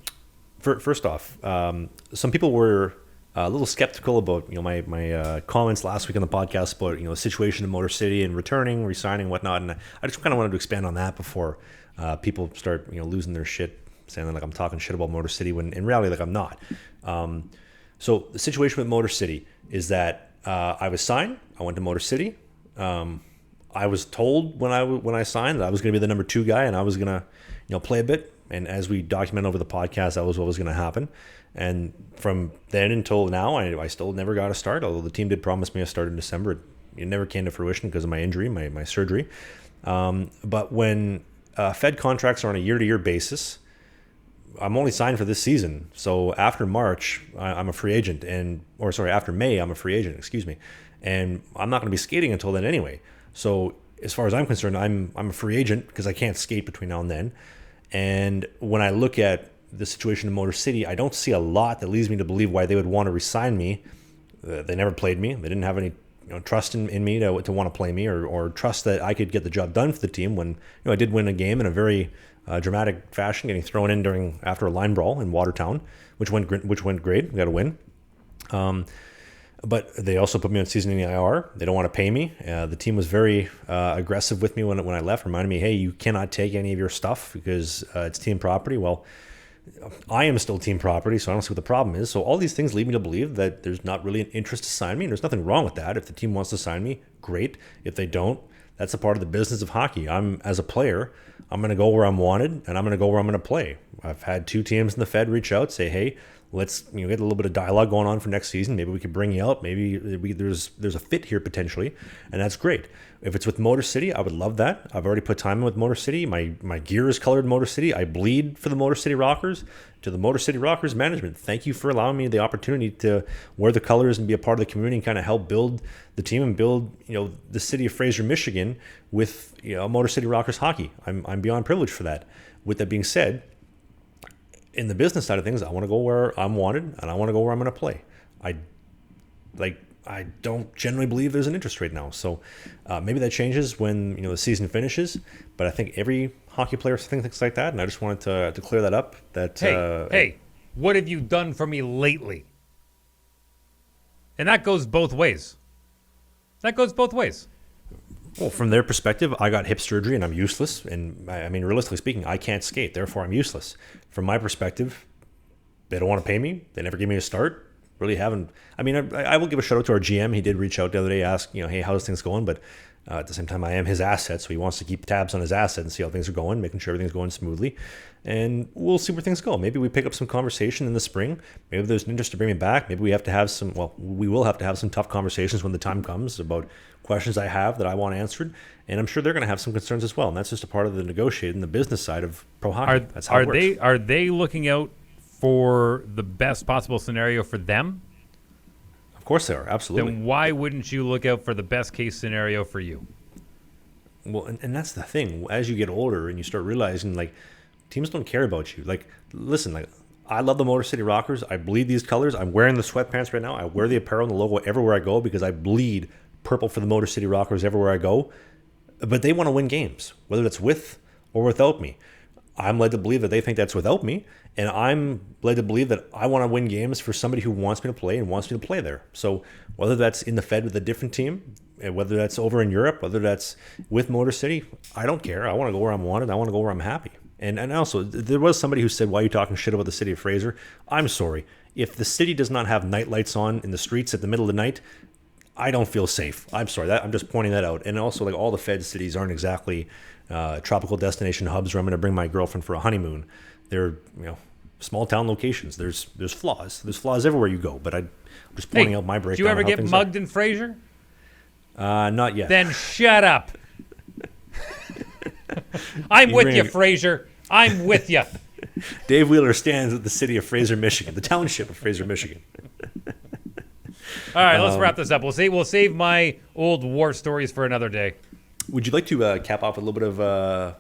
First off, some people were a little skeptical about my comments last week on the podcast about the situation in Motor City and returning, resigning, whatnot, and I just kind of wanted to expand on that before people start losing their shit, saying that I'm talking shit about Motor City when in reality I'm not. So the situation with Motor City is that I was signed. I went to Motor City. I was told when I signed that I was going to be the number 2 guy and I was going to play a bit. And as we document over the podcast, that was what was going to happen. And from then until now, I still never got a start, although the team did promise me a start in December. It never came to fruition because of my injury, my surgery. But when Fed contracts are on a year-to-year basis, I'm only signed for this season. So after March, I'm a free agent. After May, I'm a free agent, excuse me. And I'm not going to be skating until then anyway. So as far as I'm concerned, I'm a free agent because I can't skate between now and then. And when I look at the situation in Motor City, I don't see a lot that leads me to believe why they would want to resign me. They never played me. They didn't have any trust in me to want to play me or trust that I could get the job done for the team when I did win a game in a very dramatic fashion, getting thrown in after a line brawl in Watertown, which went great. We got a win. But they also put me on season-ending IR. They don't want to pay me. The team was very aggressive with me when I left, reminding me, hey, you cannot take any of your stuff because it's team property. Well, I am still team property, so I don't see what the problem is. So all these things lead me to believe that there's not really an interest to sign me, and there's nothing wrong with that. If the team wants to sign me, great. If they don't, that's a part of the business of hockey. As a player, I'm going to go where I'm wanted, and I'm going to go where I'm going to play. I've had 2 teams in the Fed reach out, say, hey, let's get a little bit of dialogue going on for next season. Maybe we could bring you out. Maybe there's a fit here potentially, and that's great. If it's with Motor City, I would love that. I've already put time in with Motor City. My gear is colored Motor City. I bleed for the Motor City Rockers. To the Motor City Rockers management, thank you for allowing me the opportunity to wear the colors and be a part of the community and kind of help build the team and build the city of Fraser, Michigan with Motor City Rockers hockey. I'm beyond privileged for that. With that being said, in the business side of things, I want to go where I'm wanted and I want to go where I'm going to play. I don't generally believe there's an interest right now. So maybe that changes when the season finishes. But I think every hockey player thinks like that, and I just wanted to clear that up. That hey, what have you done for me lately? And that goes both ways. Well, from their perspective, I got hip surgery and I'm useless. And I mean, realistically speaking, I can't skate. Therefore, I'm useless. From my perspective, they don't want to pay me. They never gave me a start. Really haven't. I mean, I will give a shout out to our GM. He did reach out the other day, ask, hey, how's things going? But at the same time, I am his asset, so he wants to keep tabs on his asset and see how things are going, making sure everything's going smoothly. And we'll see where things go. Maybe we pick up some conversation in the spring. Maybe there's an interest to bring me back. Maybe we have to have we will have to have some tough conversations when the time comes about questions I have that I want answered. And I'm sure they're going to have some concerns as well. And that's just a part of the negotiating, the business side of pro hockey. That's how it works. Are they looking out for the best possible scenario for them? Of course they are, absolutely. Then why wouldn't you look out for the best case scenario for you? Well, and that's the thing. As you get older and you start realizing, teams don't care about you. Listen, I love the Motor City Rockers. I bleed these colors. I'm wearing the sweatpants right now. I wear the apparel and the logo everywhere I go because I bleed purple for the Motor City Rockers everywhere I go. But they want to win games, whether it's with or without me. I'm led to believe that they think that's without me, and I'm led to believe that I want to win games for somebody who wants me to play and wants me to play there. So whether that's in the Fed with a different team, whether that's over in Europe, whether that's with Motor City, I don't care. I want to go where I'm wanted. I want to go where I'm happy. And also, there was somebody who said, why are you talking shit about the city of Fraser? I'm sorry. If the city does not have night lights on in the streets at the middle of the night, I don't feel safe. I'm sorry. I'm just pointing that out. And also, all the Fed cities aren't exactly tropical destination hubs where I'm going to bring my girlfriend for a honeymoon. They're small town locations. There's flaws. There's flaws everywhere you go. But I'm just pointing out my breakdown. Did you ever get mugged in Fraser? Not yet. Then shut up. I'm with you, Fraser. I'm with you. Dave Wheeler stands with the city of Fraser, Michigan, the township of Fraser, Michigan. All right, let's wrap this up. We'll save my old war stories for another day. Would you like to cap off with a little bit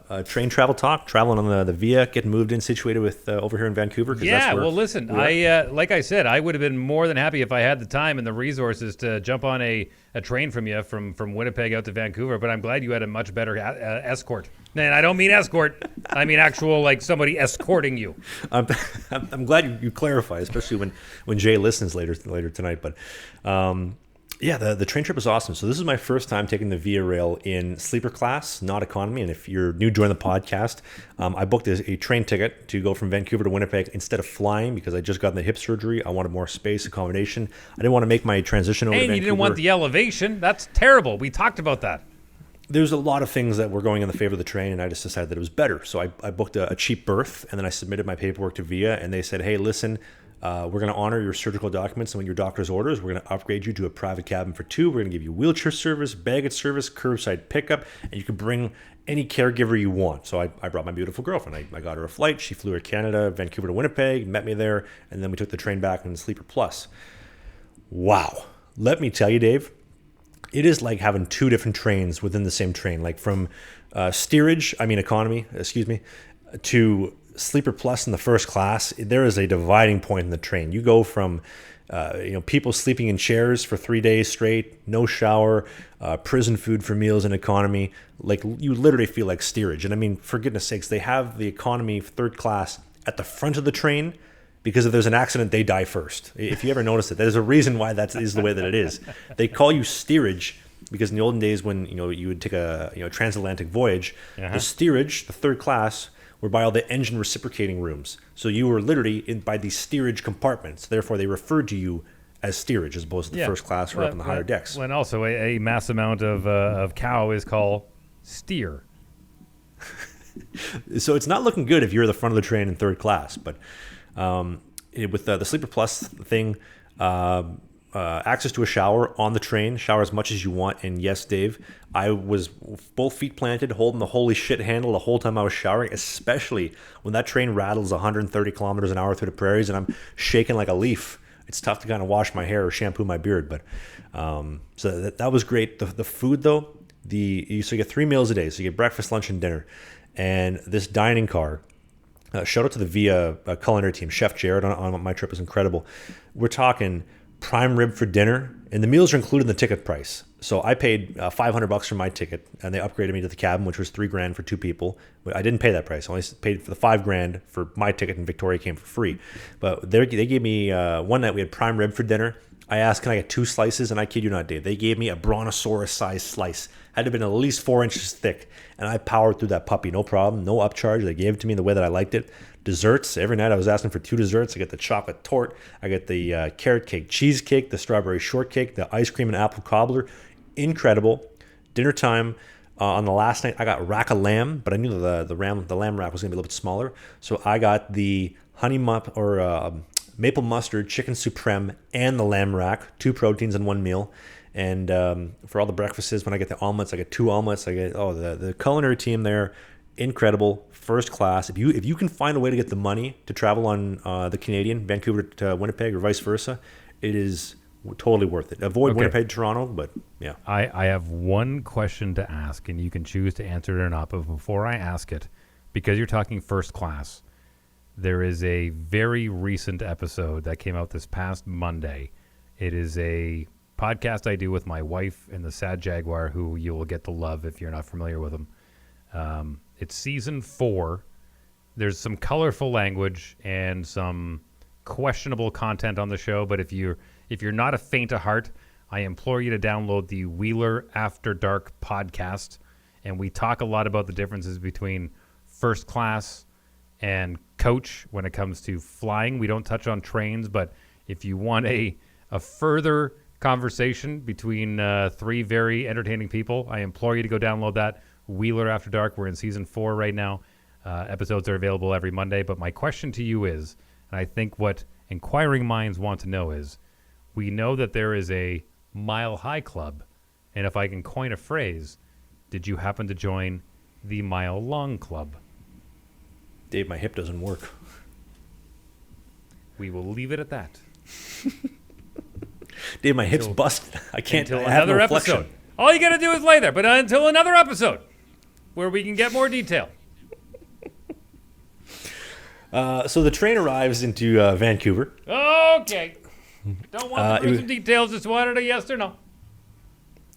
of train travel talk, traveling on the Via, getting moved in, situated with over here in Vancouver? Yeah, well, listen, like I said, I would have been more than happy if I had the time and the resources to jump on a train from you from Winnipeg out to Vancouver, but I'm glad you had a much better escort. And I don't mean escort. I mean actual, somebody escorting you. I'm glad you clarify, especially when Jay listens later tonight. But yeah, the train trip is awesome. So this is my first time taking the Via Rail in sleeper class, not economy. And if you're new joining the podcast, I booked a train ticket to go from Vancouver to Winnipeg instead of flying because I just got the hip surgery. I wanted more space, accommodation. I didn't want to make my transition over to Vancouver. And you didn't want the elevation. That's terrible. We talked about that. There's a lot of things that were going in the favor of the train, and I just decided that it was better. So I booked a cheap berth, and then I submitted my paperwork to Via, and they said, hey, listen, we're going to honor your surgical documents and your doctor's orders. We're going to upgrade you to a private cabin for 2. We're going to give you wheelchair service, baggage service, curbside pickup, and you can bring any caregiver you want. So I brought my beautiful girlfriend. I got her a flight. She flew to Canada, Vancouver to Winnipeg, met me there, and then we took the train back in Sleeper Plus. Wow. Let me tell you, Dave, it is like having 2 different trains within the same train. Like from economy, to Sleeper Plus in the first class, there is a dividing point in the train. You go from people sleeping in chairs for 3 days straight, no shower, prison food for meals in economy. Like, you literally feel like steerage. And I mean, for goodness sakes, they have the economy third class at the front of the train because if there's an accident, they die first. If you ever notice it, there's a reason why that is the way that it is. They call you steerage because in the olden days when you would take a transatlantic voyage, the steerage, the third class, were by all the engine reciprocating rooms. So you were literally by these steerage compartments. Therefore, they referred to you as steerage as opposed to the first class or up in the higher decks. When also a mass amount of cow is called steer. So it's not looking good if you're the front of the train in third class. But with the Sleeper Plus thing, access to a shower on the train, shower as much as you want. And yes, Dave, I was both feet planted, holding the holy shit handle the whole time I was showering, especially when that train rattles 130 kilometers an hour through the prairies and I'm shaking like a leaf. It's tough to kind of wash my hair or shampoo my beard, but so that was great. The food though, so you get 3 meals a day. So you get breakfast, lunch, and dinner. And this dining car, shout out to the Via culinary team. Chef Jared on my trip was incredible. We're talking prime rib for dinner, and the meals are included in the ticket price. So I paid $500 for my ticket, and they upgraded me to the cabin, which was $3,000 for 2 people. But I didn't pay that price. I only paid for the $5,000 for my ticket, and Victoria came for free. But they gave me one night we had prime rib for dinner. I asked, can I get 2 slices? And I kid you not, Dave, they gave me a brontosaurus-sized slice. Had to have been at least 4 inches thick, and I powered through that puppy, no problem, no upcharge. They gave it to me the way that I liked it. Desserts, every night I was asking for 2 desserts. I get the chocolate torte, I get the carrot cake cheesecake, the strawberry shortcake, the ice cream and apple cobbler. Incredible. Dinner time on the last night, I got rack of lamb, but I knew the lamb rack was going to be a little bit smaller. So I got the maple mustard chicken supreme and the lamb rack, 2 proteins in 1 meal. And for all the breakfasts, when I get the omelets, I get 2 omelets. I get the culinary team there, incredible, first class. If you can find a way to get the money to travel on the Canadian, Vancouver to Winnipeg or vice versa, it is totally worth it. Avoid Winnipeg, Toronto, but yeah. I have one question to ask, and you can choose to answer it or not. But before I ask it, because you're talking first class, there is a very recent episode that came out this past Monday. It is a podcast I do with my wife and the Sad Jaguar, who you will get to love if you're not familiar with him. It's season 4. There's some colorful language and some questionable content on the show, but if you're not a faint of heart, I implore you to download the Wheeler After Dark podcast, and we talk a lot about the differences between first class and coach when it comes to flying. We don't touch on trains, but if you want a further conversation between 3 very entertaining people, I implore you to go download that. Wheeler After Dark. We're in season 4 right now. Episodes are available every Monday. But my question to you is, and I think what inquiring minds want to know is, we know that there is a Mile High Club, and if I can coin a phrase, did you happen to join the Mile Long Club? Dave, my hip doesn't work. We will leave it at that. Dave, my hip's busted. I can't. Until I have another no episode. flexion. All you got to do is lay there. But until another episode, where we can get more detail. So the train arrives into Vancouver. Okay. Don't want the gruesome details. Just wanted a yes or no.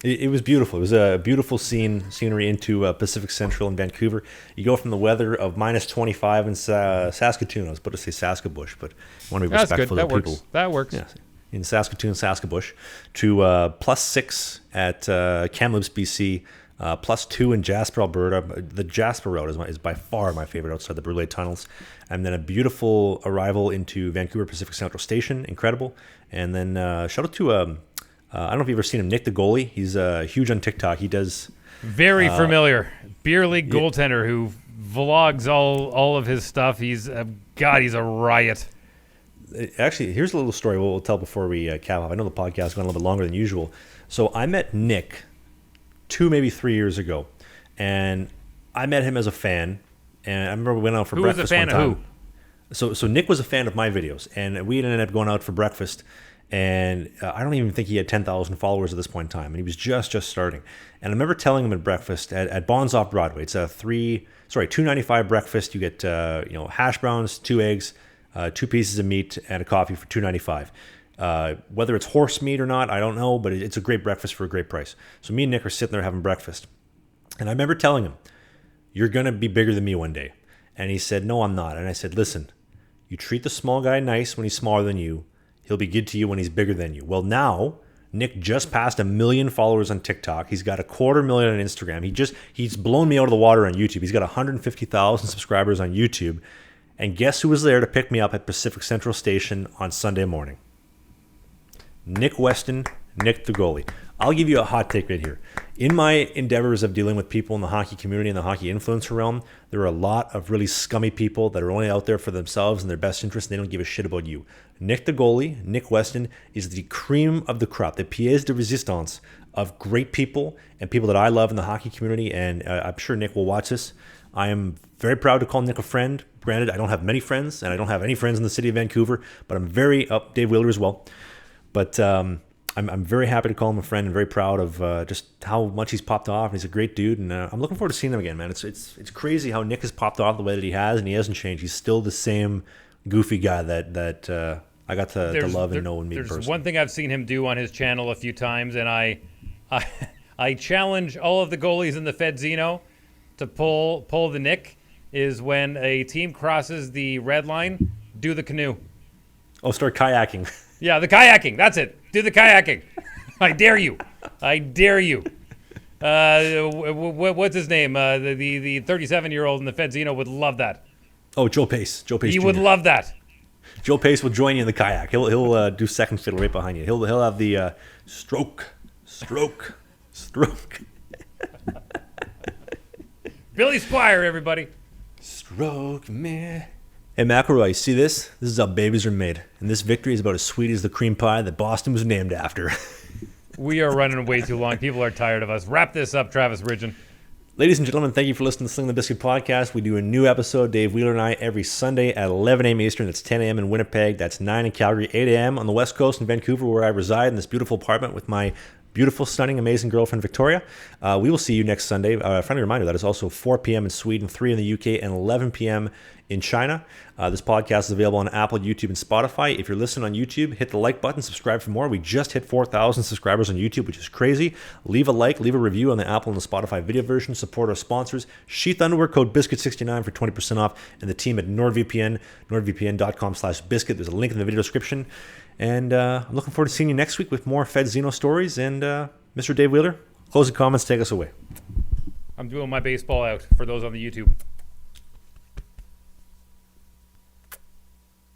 It was beautiful. It was a beautiful scenery into Pacific Central in Vancouver. You go from the weather of minus 25 in Saskatoon. I was about to say Saskabush, but I want to be respectful of people. That works. Yeah, in Saskatoon, Saskabush, to plus 6 at Kamloops, BC, plus 2 in Jasper, Alberta. The Jasper Road is by far my favorite outside the Brule Tunnels. And then a beautiful arrival into Vancouver Pacific Central Station, incredible. And then shout out to, I don't know if you've ever seen him, NickTheGoalie. He's huge on TikTok. He does... Very familiar. Beer league goaltender who vlogs all of his stuff. He's a riot. Actually, here's a little story we'll tell before we cap off. I know the podcast is going a little bit longer than usual. So I met Nick 2, maybe 3 years ago, and I met him as a fan. And I remember we went out for breakfast one time. Who was a fan of who? So Nick was a fan of my videos, and we ended up going out for breakfast. And I don't even think he had 10,000 followers at this point in time. And he was just starting. And I remember telling him at breakfast at Bonds off Broadway. It's a $2.95 breakfast. You get hash browns, 2 eggs, 2 pieces of meat, and a coffee for $2.95. Whether it's horse meat or not, I don't know, but it's a great breakfast for a great price. So me and Nick are sitting there having breakfast. And I remember telling him, "You're going to be bigger than me one day." And he said, "No, I'm not." And I said, "Listen, you treat the small guy nice when he's smaller than you. He'll be good to you when he's bigger than you." Well, now Nick just passed 1 million followers on TikTok. He's got 250,000 on Instagram. He's blown me out of the water on YouTube. He's got 150,000 subscribers on YouTube. And guess who was there to pick me up at Pacific Central Station on Sunday morning? Nick Weston, Nick the Goalie. I'll give you a hot take right here. In my endeavors of dealing with people in the hockey community and the hockey influencer realm, there are a lot of really scummy people that are only out there for themselves and their best interest. And they don't give a shit about you. Nick the Goalie, Nick Weston, is the cream of the crop, the pièce de résistance of great people and people that I love in the hockey community. And I'm sure Nick will watch this. I am very proud to call Nick a friend. Granted, I don't have many friends, and I don't have any friends in the city of Vancouver, but I'm very Dave Wheeler as well. But I'm very happy to call him a friend and very proud of just how much he's popped off. He's a great dude, and I'm looking forward to seeing him again, man. It's crazy how Nick has popped off the way that he has, and he hasn't changed. He's still the same goofy guy that I got to love and know and meet in person. There's one thing I've seen him do on his channel a few times, and I challenge all of the goalies in the Fedzino to pull the Nick, is when a team crosses the red line, do the canoe. Oh, start kayaking. Yeah, the kayaking. That's it. Do the kayaking. I dare you. I dare you. What's his name? The 37-year-old in the Fedzino would love that. Oh, Joe Pace. He Jr. would love that. Joe Pace will join you in the kayak. He'll do second fiddle right behind you. He'll have the stroke. Billy Squire, everybody. Stroke me. Hey, McElroy, see this? This is how babies are made. And this victory is about as sweet as the cream pie that Boston was named after. We are running way too long. People are tired of us. Wrap this up, Travis Ridgen. Ladies and gentlemen, thank you for listening to Slangin The Bizkit podcast. We do a new episode, Dave Wheeler and I, every Sunday at 11 a.m. Eastern. That's 10 a.m. in Winnipeg. That's 9 in Calgary, 8 a.m. on the West Coast in Vancouver, where I reside in this beautiful apartment with my beautiful, stunning, amazing girlfriend, Victoria. We will see you next Sunday. A friendly reminder, that is also 4 p.m. in Sweden, 3 in the UK, and 11 p.m. in China. This podcast is available on Apple, YouTube, and Spotify. If you're listening on YouTube, hit the like button, subscribe for more. We just hit 4,000 subscribers on YouTube, which is crazy. Leave a like, leave a review on the Apple and the Spotify video version. Support our sponsors. Sheath Underwear, code BISKIT69 for 20% off. And the team at NordVPN, nordvpn.com/biscuit. There's a link in the video description. And I'm looking forward to seeing you next week with more Fedzino stories. And Mr. Dave Wheeler, closing comments, take us away. I'm doing my baseball out for those on the YouTube.